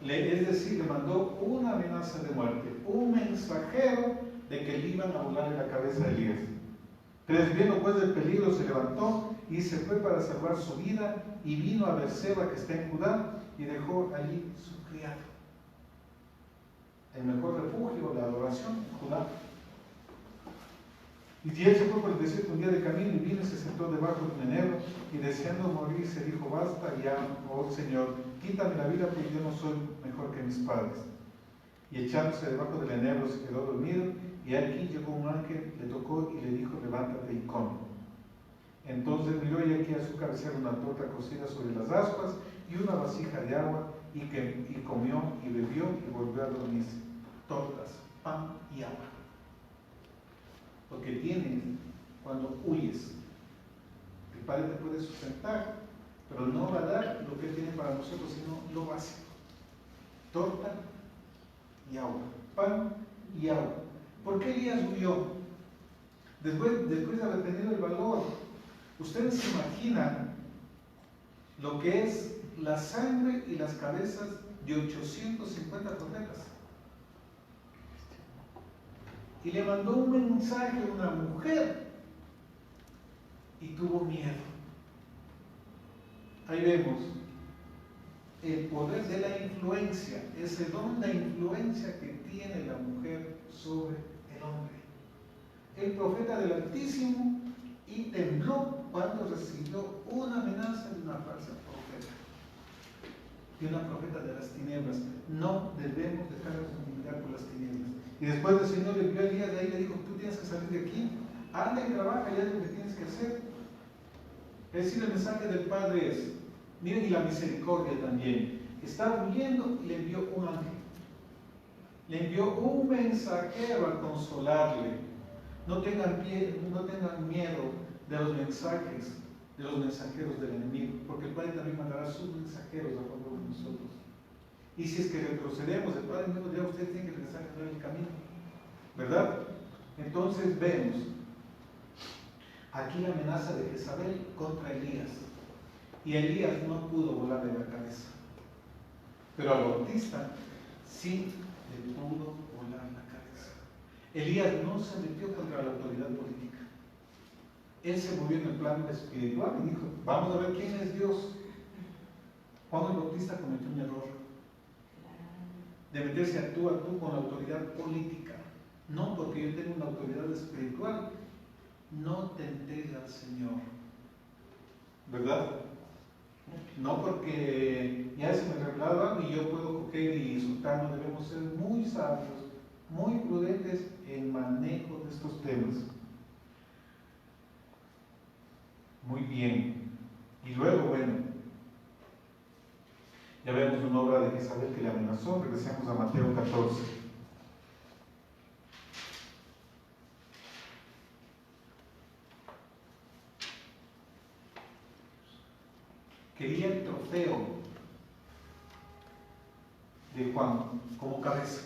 Es decir, le mandó una amenaza de muerte, un mensajero de que le iban a volar en la cabeza de Elías. Viendo pues del peligro, se levantó y se fue para salvar su vida y vino a Berseba, que está en Judá, y dejó allí su criado. El mejor refugio, la adoración, Judá. Y él se fue por el desierto un día de camino y vino y se sentó debajo de un enebro y deseando morir se dijo: basta ya, oh Señor, quítame la vida porque yo no soy mejor que mis padres. Y echándose debajo del enebro se quedó dormido y aquí llegó un ángel, le tocó y le dijo: levántate y come. Entonces miró y aquí a su cabecera una torta cocida sobre las ascuas y una vasija de agua y comió y bebió y volvió a dormirse. Tortas, pan y agua. Lo que tienes cuando huyes. El Padre te puede sustentar, pero no va a dar lo que tiene para nosotros, sino lo básico. Torta y agua. Pan y agua. ¿Por qué Elías huyó? Después de haber tenido el valor. Ustedes se imaginan lo que es la sangre y las cabezas de 850 profetas. Y le mandó un mensaje a una mujer y tuvo miedo. Ahí vemos el poder de la influencia, ese don de influencia que tiene la mujer sobre el hombre. El profeta del Altísimo y tembló cuando recibió una amenaza de una falsa profeta, de una profeta de las tinieblas. No debemos dejarnos intimidar por las tinieblas. Y después el Señor le envió a Elías de ahí y le dijo: tú tienes que salir de aquí, anda y trabaja y haz lo que tienes que hacer. Es decir, el mensaje del Padre es, miren, y la misericordia también. Estaba huyendo y le envió un ángel. Le envió un mensajero a consolarle. No tengan miedo de los mensajes, de los mensajeros del enemigo, porque el Padre también mandará sus mensajeros a favor de nosotros. Y si es que retrocedemos, el Padre mismo dirá: ustedes tienen que regresar a el camino, ¿verdad? Entonces vemos aquí la amenaza de Jezabel contra Elías. Y Elías no pudo volarle la cabeza, pero al Bautista sí le pudo volar la cabeza. Elías no se metió contra la autoridad política. Él se movió en el plano espiritual y dijo: vamos a ver quién es Dios. Juan el Bautista cometió un error de meterse a tú con la autoridad política. No, porque yo tengo una autoridad espiritual. No tentéis al Señor, ¿verdad? No porque ya se me revelado algo y yo puedo coger y insultar. No, debemos ser muy sabios, muy prudentes en manejo de estos temas. Muy bien. Y luego, bueno, ya vemos una obra de Jezabel que le amenazó. Regresemos a Mateo 14. Quería el trofeo de Juan como cabeza.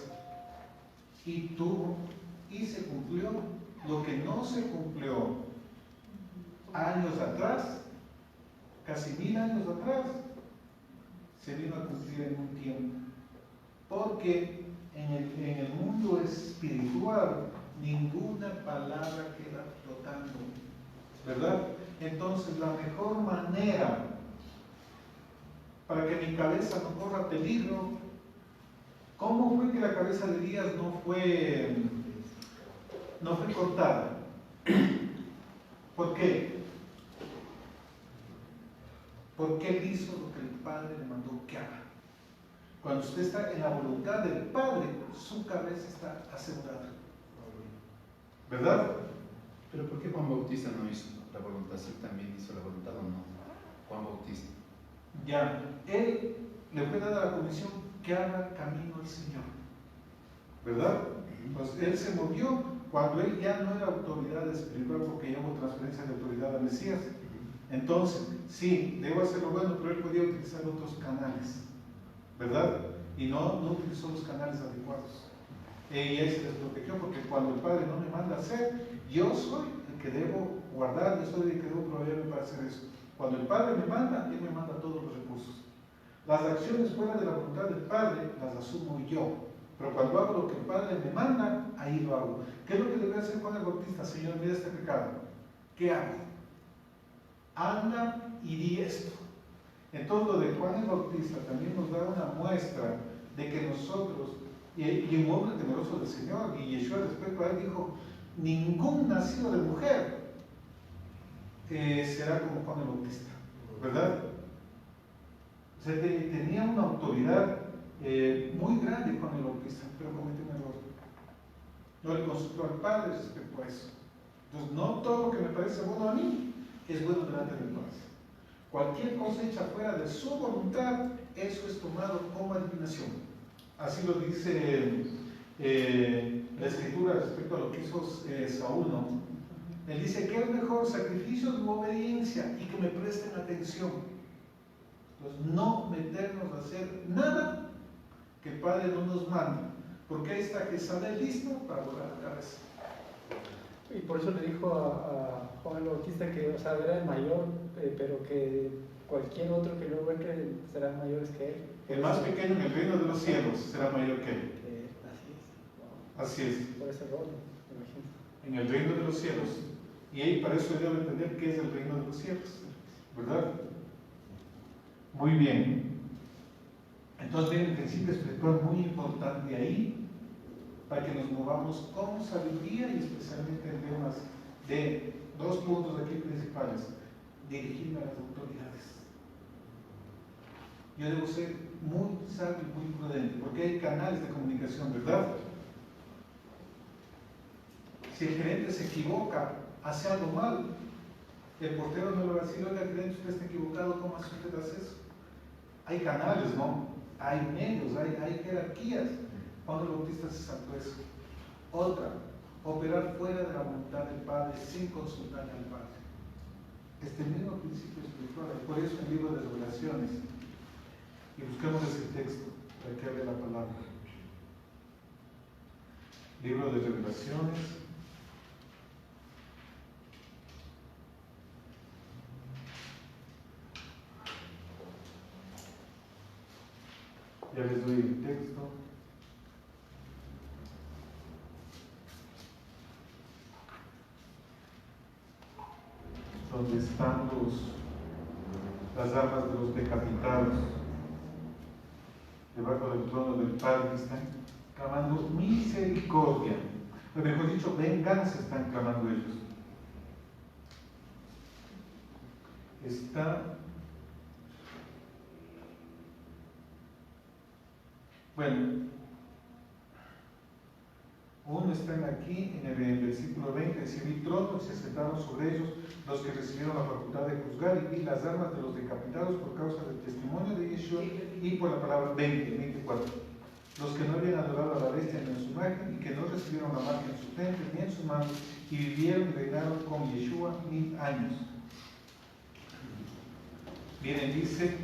Y se cumplió lo que no se cumplió años atrás, casi 1000 años atrás, se vino a cumplir en un tiempo. Porque en el mundo espiritual, ninguna palabra queda flotando, ¿verdad? Entonces, la mejor manera para que mi cabeza no corra peligro, ¿cómo fue que la cabeza de Elías no fue cortada? ¿Por qué? Porque él hizo lo que el Padre le mandó que haga. Cuando usted está en la voluntad del Padre, su cabeza está asegurada. ¿Verdad? Pero ¿por qué Juan Bautista no hizo la voluntad? ¿Sí también hizo la voluntad o no? Juan Bautista. Ya, él le fue dada la comisión que haga camino al Señor. ¿Verdad? Pues él se movió cuando él ya no era autoridad espiritual porque ya hubo transferencia de autoridad al Mesías. Entonces, sí, debo hacer lo bueno, pero él podía utilizar otros canales, ¿verdad? Y no utilizó los canales adecuados. Y él se les protegió porque cuando el Padre no me manda a hacer, yo soy el que debo guardar, yo soy el que debo proveerme para hacer eso. Cuando el Padre me manda, Él me manda todos los recursos. Las acciones fuera de la voluntad del Padre las asumo yo. Pero cuando hago lo que el Padre me manda, ahí lo hago. ¿Qué es lo que debe hacer Juan el Bautista? Señor, mira este pecado. ¿Qué hago? Anda y di esto. Entonces lo de Juan el Bautista también nos da una muestra de que nosotros, y un hombre temeroso del Señor, y Yeshua respecto a él dijo, ningún nacido de mujer será como Juan el Bautista, ¿verdad? O sea, tenía una autoridad muy grande Juan el Bautista, pero cometió un error. No le consultó al Padre respecto a eso. Entonces, no todo lo que me parece bueno a mí es bueno delante del Padre. Cualquier cosa hecha fuera de su voluntad, eso es tomado como adivinación. Así lo dice la Escritura respecto a lo que hizo Saúl, ¿no? Él dice que es mejor sacrificio de obediencia y que me presten atención. Entonces, no meternos a hacer nada que el Padre no nos manda, porque ahí está que sale listo para volar la cabeza. Y por eso le dijo a Juan el Bautista que, o sea, era el mayor, pero que cualquier otro que luego entre serán mayores que él. El más pequeño en el reino de los cielos será mayor que él. Así es. Así es. Por ese rol, me imagino. En el reino de los cielos. Y ahí para eso debe entender qué es el reino de los cielos, ¿verdad? Muy bien. Entonces viene el principio espiritual muy importante ahí, para que nos movamos con sabiduría y especialmente en temas de dos puntos aquí principales: dirigirme a las autoridades. Yo debo ser muy sabio y muy prudente, porque hay canales de comunicación, ¿verdad? Si el gerente se equivoca, hace algo mal, el portero no le va a decir, oiga, gerente, usted está equivocado, ¿cómo hace usted eso? Hay canales, ¿no? Hay medios, hay jerarquías. Juan el Bautista se saltó eso. Otra, operar fuera de la voluntad del Padre sin consultar al Padre. Este mismo principio espiritual, por eso el libro de Revelaciones, y busquemos ese texto para que hable la palabra. Libro de Revelaciones. Ya les doy el texto. Donde están las armas de los decapitados, debajo del trono del Padre, están clamando misericordia. O mejor dicho, venganza están clamando ellos. Bueno, uno está aquí en el versículo 20, dice, vi tronos y se sentaron sobre ellos los que recibieron la facultad de juzgar, y vi las armas de los decapitados por causa del testimonio de Yeshua y por la palabra 24. Los que no habían adorado a la bestia ni a su imagen, y que no recibieron la marca en su frente ni en sus manos, y vivieron y reinaron con Yeshua 1000 años. Miren, dice,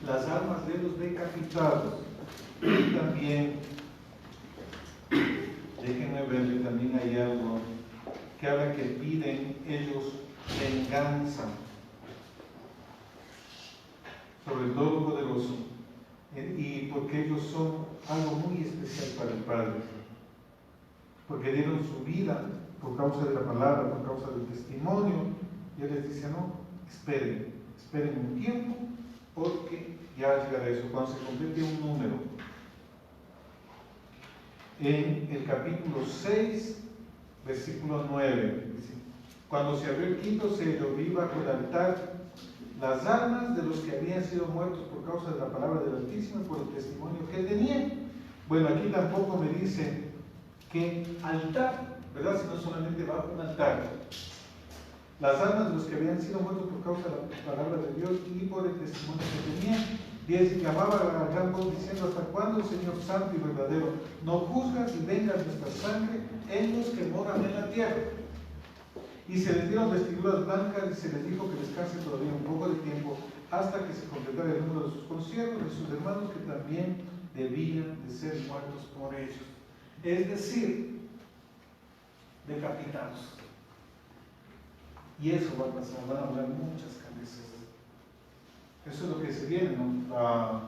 las armas de los decapitados. Y también, déjenme verle, también hay algo que habla que piden ellos venganza sobre el Todopoderoso. ¿Y por porque ellos son algo muy especial para el Padre, porque dieron su vida por causa de la palabra, por causa del testimonio, y Él les dice, no, esperen un tiempo, porque ya llegará eso, cuando se complete un número. En el capítulo 6, versículo 9, dice, cuando se abrió el quinto sello, vi bajo el altar las almas de los que habían sido muertos por causa de la palabra del Altísimo y por el testimonio que tenían. Bueno, aquí tampoco me dice que altar, ¿verdad? Sino solamente bajo un altar. Las almas de los que habían sido muertos por causa de la palabra de Dios y por el testimonio que tenían. 10, clamaba a gran voz diciendo, ¿hasta cuándo, Señor Santo y verdadero, no juzgas y vengas nuestra sangre en los que moran en la tierra? Y se les dieron vestiduras blancas y se les dijo que descansen todavía un poco de tiempo hasta que se completara el número de sus consiervos, de sus hermanos que también debían de ser muertos por ellos. Es decir, decapitados. Y eso va a pasar, van a hablar muchas cabezas. Eso es lo que se viene, ¿no?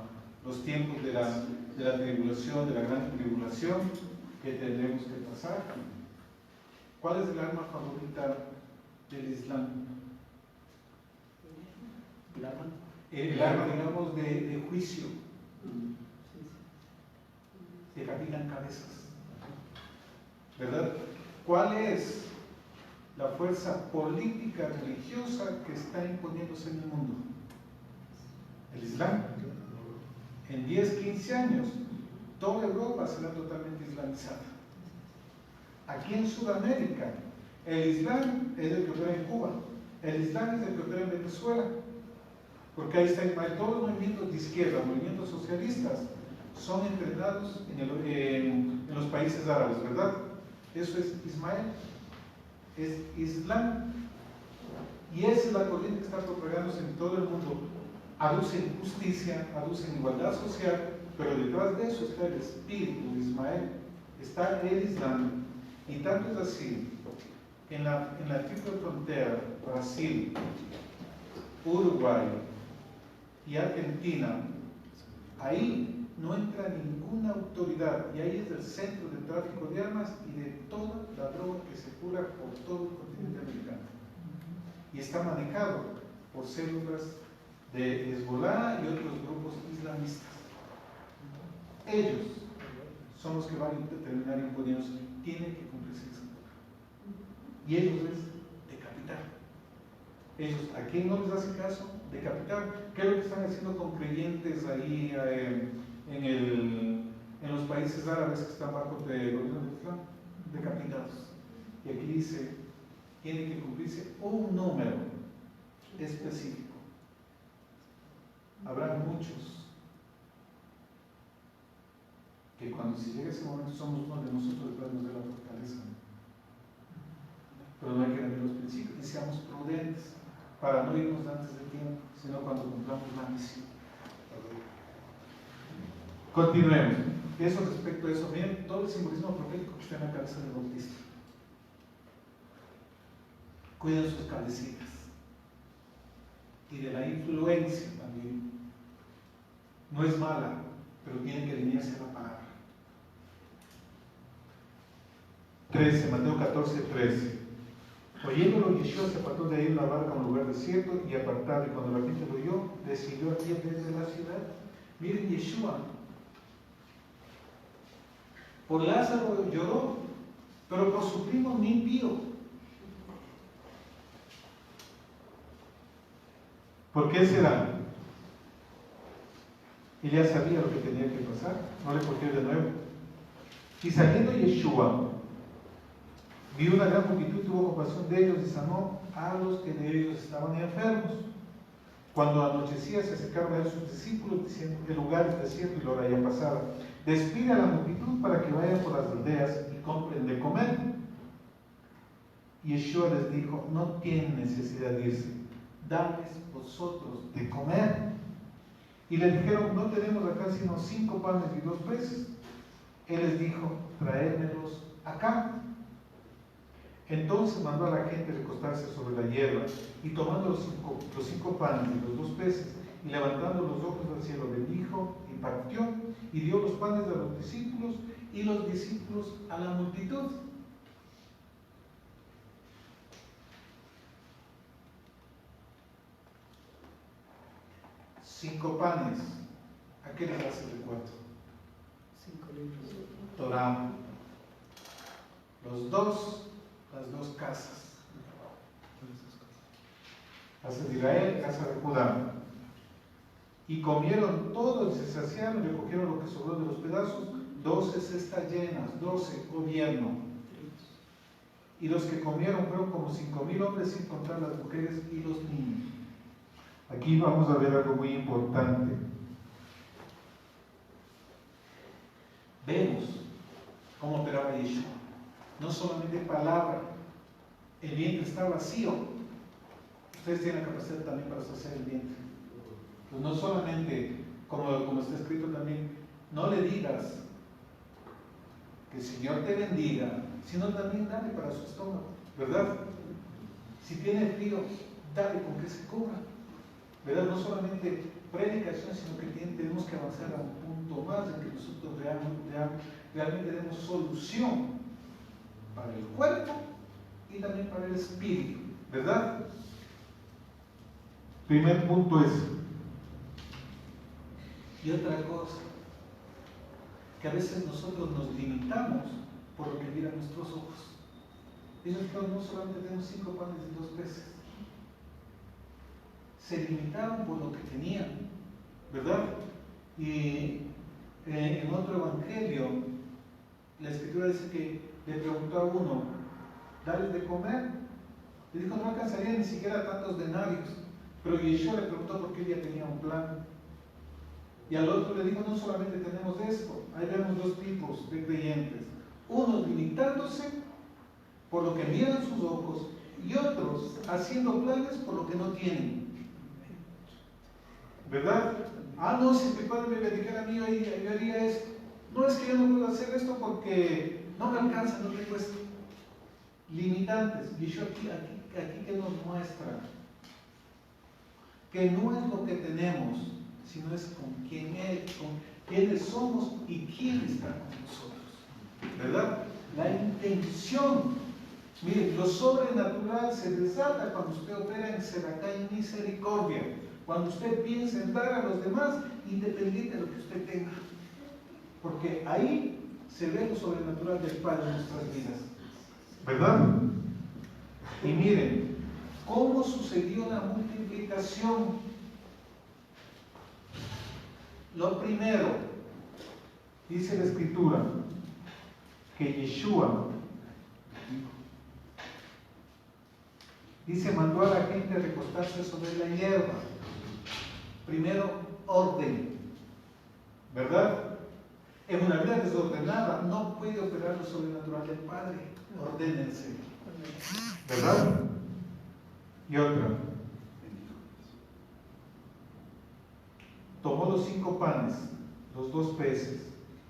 Los tiempos de la tribulación, de la gran tribulación que tendremos que pasar. ¿Cuál es el arma favorita del Islam? El arma, digamos, de juicio. Decapitan cabezas. ¿Verdad? ¿Cuál es la fuerza política religiosa que está imponiéndose en el mundo? El Islam. En 10, 15 años, toda Europa será totalmente islamizada. Aquí en Sudamérica, el Islam es el que opera en Cuba, el Islam es el que opera en Venezuela, porque ahí está todos los movimientos de izquierda, movimientos socialistas, son entrenados en los países árabes, ¿verdad? Eso es Ismael, es Islam, y esa es la corriente que está propagándose en todo el mundo. Aducen justicia, aducen igualdad social, pero detrás de eso está el espíritu de Ismael, está el Islam. Y tanto es así, en la triple frontera, Brasil, Uruguay y Argentina, ahí no entra ninguna autoridad, y ahí es el centro del tráfico de armas y de toda la droga que circula por todo el continente americano. Y está manejado por células de Hezbollah y otros grupos islamistas. Ellos son los que van a terminar imponiéndose. Tienen que cumplirse esa norma. Y ellos es decapitar. Ellos, ¿a quién no les hace caso? Decapitar. ¿Qué es lo que están haciendo con creyentes ahí en los países árabes que están bajo el gobierno del Islam? Decapitados. Y aquí dice, tiene que cumplirse un número específico. Habrá muchos que cuando se llegue ese momento somos uno de nosotros detrás de la fortaleza. Pero no hay que ver los principios y seamos prudentes para no irnos antes de tiempo, sino cuando cumplamos la misión. Continuemos. Eso respecto a eso, miren todo el simbolismo profético que está en la cabeza del Bautista. Cuiden sus cabecitas y de la influencia también. No es mala, pero tiene que alinearse a la palabra. 13, Mateo 14, 13. Oyéndolo, Yeshua se apartó de ahí en una barca a un lugar desierto y apartado, y cuando la gente lo oyó, decidió a pie desde la ciudad. Miren, Yeshua por Lázaro lloró, pero por su primo ni impío. ¿Por qué será? Él ya sabía lo que tenía que pasar, no le cogió de nuevo. Y saliendo Yeshua, vio una gran multitud, tuvo compasión de ellos y sanó a los que de ellos estaban enfermos. Cuando anochecía, se acercaron a él sus discípulos, diciendo que el lugar es desierto y la hora ya pasada. Despide a la multitud para que vayan por las aldeas y compren de comer. Y Yeshua les dijo, no tienen necesidad de irse, dadles vosotros de comer. Y les dijeron, no tenemos acá sino 5 panes y 2 peces. Él les dijo, traédmelos acá. Entonces mandó a la gente recostarse sobre la hierba, y tomando los cinco panes y los 2 peces, y levantando los ojos al cielo, bendijo y partió y dio los panes a los discípulos y los discípulos a la multitud. Cinco panes. ¿A qué les hace recuerdo? 5 libros. Torah. Las dos casas. Casa de Israel, casa de Judá. Y comieron todos, se saciaron, recogieron lo que sobró de los pedazos, 12 cestas llenas, 12, gobierno. Y los que comieron fueron como 5,000 hombres, sin contar las mujeres y los niños. Aquí vamos a ver algo muy importante. Vemos cómo operaba Yeshua. No solamente palabra, el vientre está vacío. Ustedes tienen la capacidad también para saciar el vientre. Pues no solamente, como está escrito también, no le digas que el Señor te bendiga, sino también dale para su estómago, ¿verdad? Si tiene frío, dale con que se cubra, ¿verdad? No solamente predicación, sino que tenemos que avanzar a un punto más en que nosotros realmente demos solución para el cuerpo y también para el espíritu, ¿verdad? Primer punto es. Y otra cosa, que a veces nosotros nos limitamos por lo que miran nuestros ojos. Ellos no solamente tenemos 5 panes y 2 peces. Se limitaron por lo que tenían, ¿verdad? Y en otro evangelio, la escritura dice que le preguntó a uno, ¿darles de comer? Le dijo, no alcanzaría ni siquiera tantos denarios. Pero Yeshua le preguntó por qué ella tenía un plan. Y al otro le dijo, no solamente tenemos esto, ahí vemos 2 tipos de creyentes. Unos limitándose por lo que miran sus ojos y otros haciendo planes por lo que no tienen. ¿Verdad? No, si mi padre me dedicara a mí, yo haría esto. No, es que yo no puedo hacer esto porque no me alcanza, no tengo esto. Limitantes. Yeshua aquí que nos muestra que no es lo que tenemos, sino es con quiénes somos y quién está con nosotros, ¿verdad? La intención. Miren, lo sobrenatural se desata cuando usted opera en Seraká y misericordia, cuando usted piensa en dar a los demás, independiente de lo que usted tenga, porque ahí se ve lo sobrenatural del Padre en nuestras vidas, ¿verdad? Y miren, ¿cómo sucedió la multiplicación? Lo primero, dice la Escritura, que Yeshua dice, mandó a la gente a recostarse sobre la hierba. Primero, orden, ¿verdad? En una vida desordenada no puede operar lo sobrenatural del Padre. Ordénense, ¿verdad? Y otra, tomó los 5 panes, los 2 peces,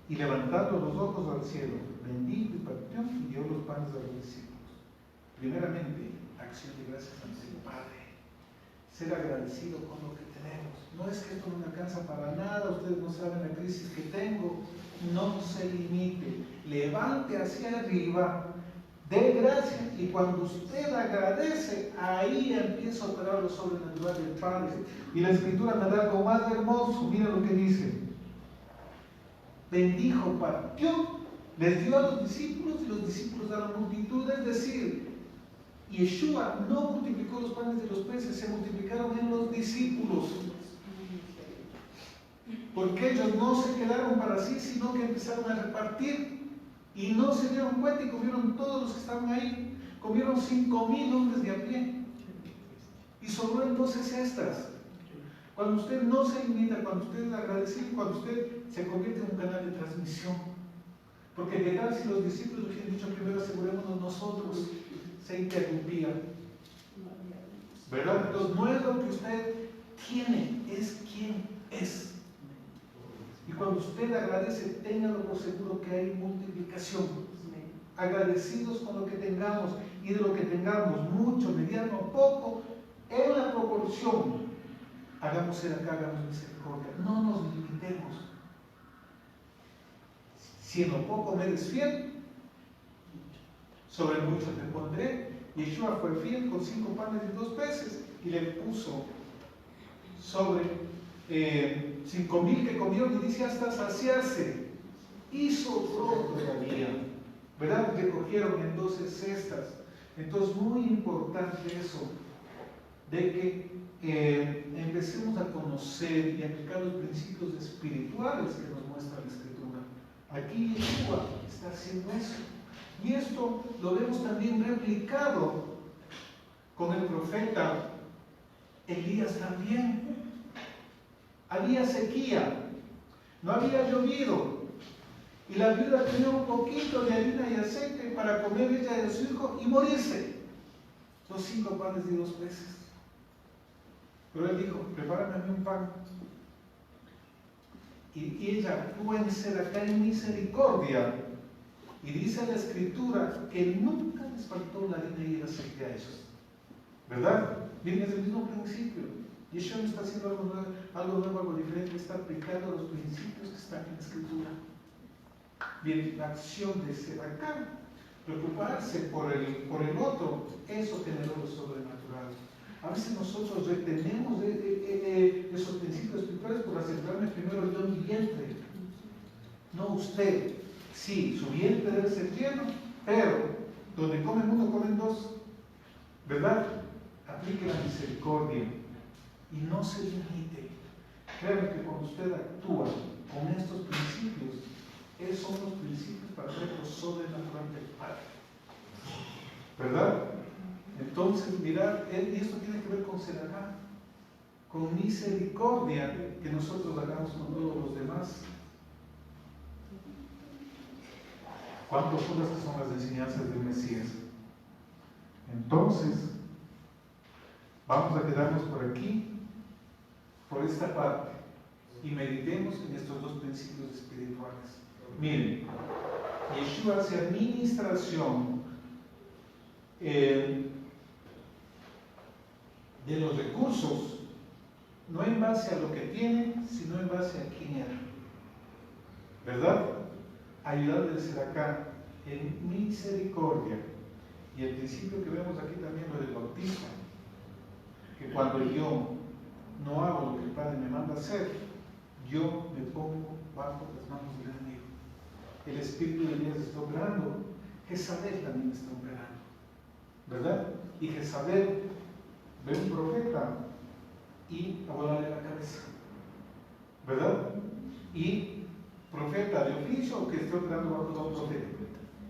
y levantando los ojos al cielo, bendijo y partió y dio los panes a los discípulos. Primeramente, acción de gracias ante el Padre. Ser agradecido con lo que tenemos. No es que esto no me alcanza para nada, ustedes no saben la crisis que tengo. No se limite, levante hacia arriba, dé gracias, y cuando usted agradece, ahí empieza a operar lo sobrenatural del Padre. Y la Escritura me da algo más hermoso. Mira lo que dice: bendijo, partió, les dio a los discípulos y los discípulos a la multitud. Es decir, Yeshua no multiplicó los panes y los peces, se multiplicaron en los discípulos, porque ellos no se quedaron para sí, sino que empezaron a repartir. Y no se dieron cuenta y comieron todos los que estaban ahí. Comieron 5,000 hombres de a pie. Y sobró en 12 cestas. Cuando usted no se limita, cuando usted es agradecido, cuando usted se convierte en un canal de transmisión. Porque qué tal si los discípulos hubieran dicho primero asegurémonos nosotros, se interrumpía. ¿Verdad? Entonces no es lo que usted tiene, es quien es. Y cuando usted agradece, téngalo por seguro que hay multiplicación. Agradecidos con lo que tengamos, y de lo que tengamos, mucho, mediano, poco, en la proporción, hagamos ser acá, hagamos misericordia. No nos limitemos, Si en lo poco me eres fiel, sobre mucho te pondré. Yeshua fue fiel con 5 panes y 2 peces y le puso sobre 5,000 que comieron y dice hasta saciarse. Hizo todo todavía, ¿verdad? Recogieron en 12 cestas. Entonces, muy importante eso, de que empecemos a conocer y aplicar los principios espirituales que nos muestra la Escritura. Aquí Yeshua está haciendo eso. Y esto lo vemos también replicado con el profeta Elías también. Había sequía, no había llovido, y la viuda tenía un poquito de harina y aceite para comer ella y su hijo y morirse. Los 5 panes y 2 peces. Pero él dijo, prepárame a mí un pan. Y ella actuó en Seracá en misericordia. Y dice la Escritura que nunca les faltó la harina y el aceite a ellos. ¿Verdad? Bien, es el mismo principio. Yeshua no está haciendo algo nuevo, algo diferente, está aplicando los principios que están en la Escritura. Bien, la acción de Seracá, preocuparse por el otro, eso generó lo sobrenatural. A veces nosotros retenemos esos principios espirituales por aceptarme primero yo mi vientre. No usted. Sí, su vientre debe ser lleno, pero donde comen uno, comen dos. ¿Verdad? Aplique la misericordia y no se limite. Créanme que cuando usted actúa con estos principios, esos son los principios para ver lo sobrenatural del Padre. ¿Verdad? Entonces, mirad, y esto tiene que ver con Seracá, con misericordia que nosotros hagamos con todos los demás. ¿Cuán profundas son las enseñanzas del Mesías? Entonces, vamos a quedarnos por aquí, por esta parte, y meditemos en estos 2 principios espirituales. Miren, Yeshua hace administración de los recursos, no en base a lo que tienen, sino en base a quién era. ¿Verdad? Ayudarle a ser acá en misericordia. Y el principio que vemos aquí también lo del bautismo, que cuando yo no hago lo que el Padre me manda hacer, yo me pongo bajo las manos del enemigo. El Espíritu de Dios está operando, Jezabel también está operando, ¿verdad? Y Jezabel ve un profeta y a volarle la cabeza, ¿verdad? Y profeta de oficio que esté operando bajo todo profeta.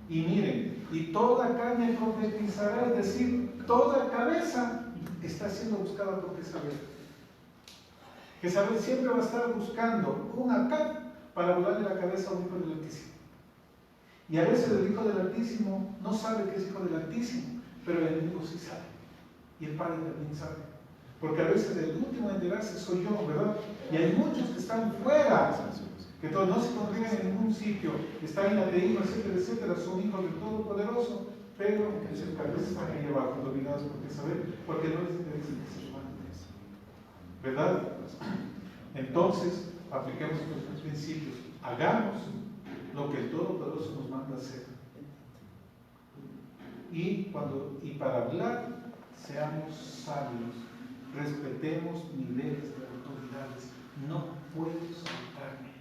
Y miren, y toda carne profetizará, es decir, toda cabeza está siendo buscada por Jezabel. Jezabel siempre va a estar buscando un acá para volarle la cabeza a un hijo del Altísimo. Y a veces el hijo del Altísimo no sabe que es hijo del Altísimo, pero el enemigo sí sabe. Y el Padre también sabe. Porque a veces el último en enterarse soy yo, ¿verdad? Y hay muchos que están fuera, que todos no se congregan en ningún sitio, están inateísmo, etcétera, etcétera, son hijos del Todopoderoso, pero en su cabeza están ahí abajo, dominados por Jezabel, porque no les interesa que se humanos. ¿Verdad? Entonces, apliquemos nuestros principios, hagamos lo que el Todopoderoso nos manda hacer. Y para hablar, seamos sabios, respetemos niveles de autoridades, no puedo saltarme.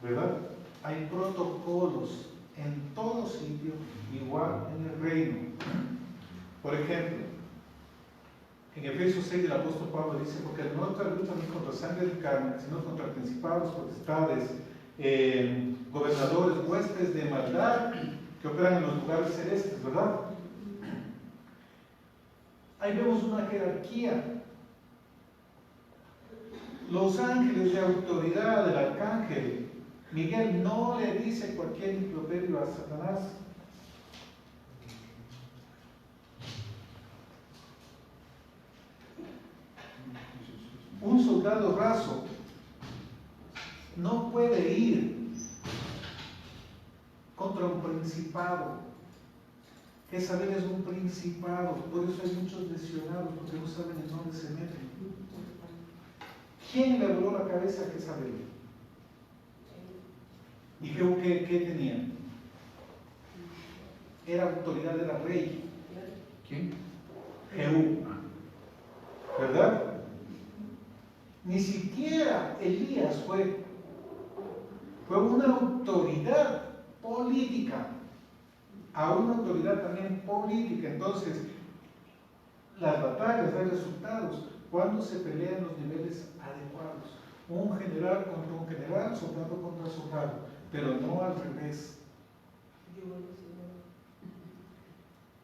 ¿Verdad? Hay protocolos en todo sitio, igual en el reino. Por ejemplo, en Efesios 6 el apóstol Pablo dice, porque nuestra lucha no es contra sangre y carne, sino contra principados, potestades, gobernadores, huestes de maldad que operan en los lugares celestes, ¿verdad? Ahí vemos una jerarquía. Los ángeles de autoridad del arcángel Miguel no le dice cualquier improperio a Satanás. Un soldado raso no puede ir contra un principado. Jezabel es un principado, por eso hay muchos lesionados, porque no saben en dónde se meten. ¿Quién le voló la cabeza a Jezabel? ¿Y Jehú qué tenía? Era autoridad, era rey. ¿Quién? Jehú, ¿verdad? Ni siquiera Elías fue una autoridad política, a una autoridad también política. Entonces, las batallas dan resultados cuando se pelean los niveles adecuados. Un general contra un general, soldado contra soldado, pero no al revés.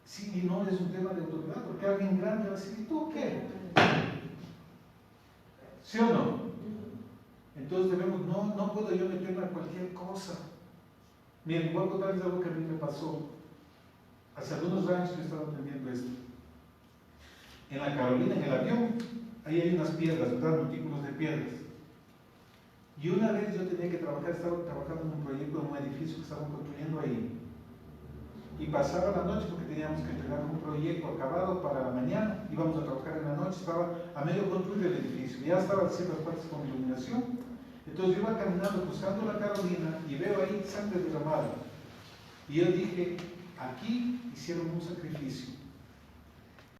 Sí, y no es un tema de autoridad, porque alguien grande va a decir, ¿y tú qué? ¿Sí o no? Entonces debemos, no puedo yo meterme a cualquier cosa. Miren, voy a contarles algo que a mí me pasó. Hace algunos años que estaba aprendiendo esto. En la Carolina, en el avión, ahí hay unas piedras, ¿verdad? Montículos de piedras. Y una vez yo tenía que trabajar, estaba trabajando en un proyecto, en un edificio que estaban construyendo ahí. Y pasaba la noche porque teníamos que entregar un proyecto acabado para la mañana. Íbamos a trabajar en la noche, estaba a medio construir el edificio. Ya estaba ciertas partes con iluminación. Entonces yo iba caminando, cruzando la Carolina y veo ahí sangre derramada. Y yo dije, aquí hicieron un sacrificio.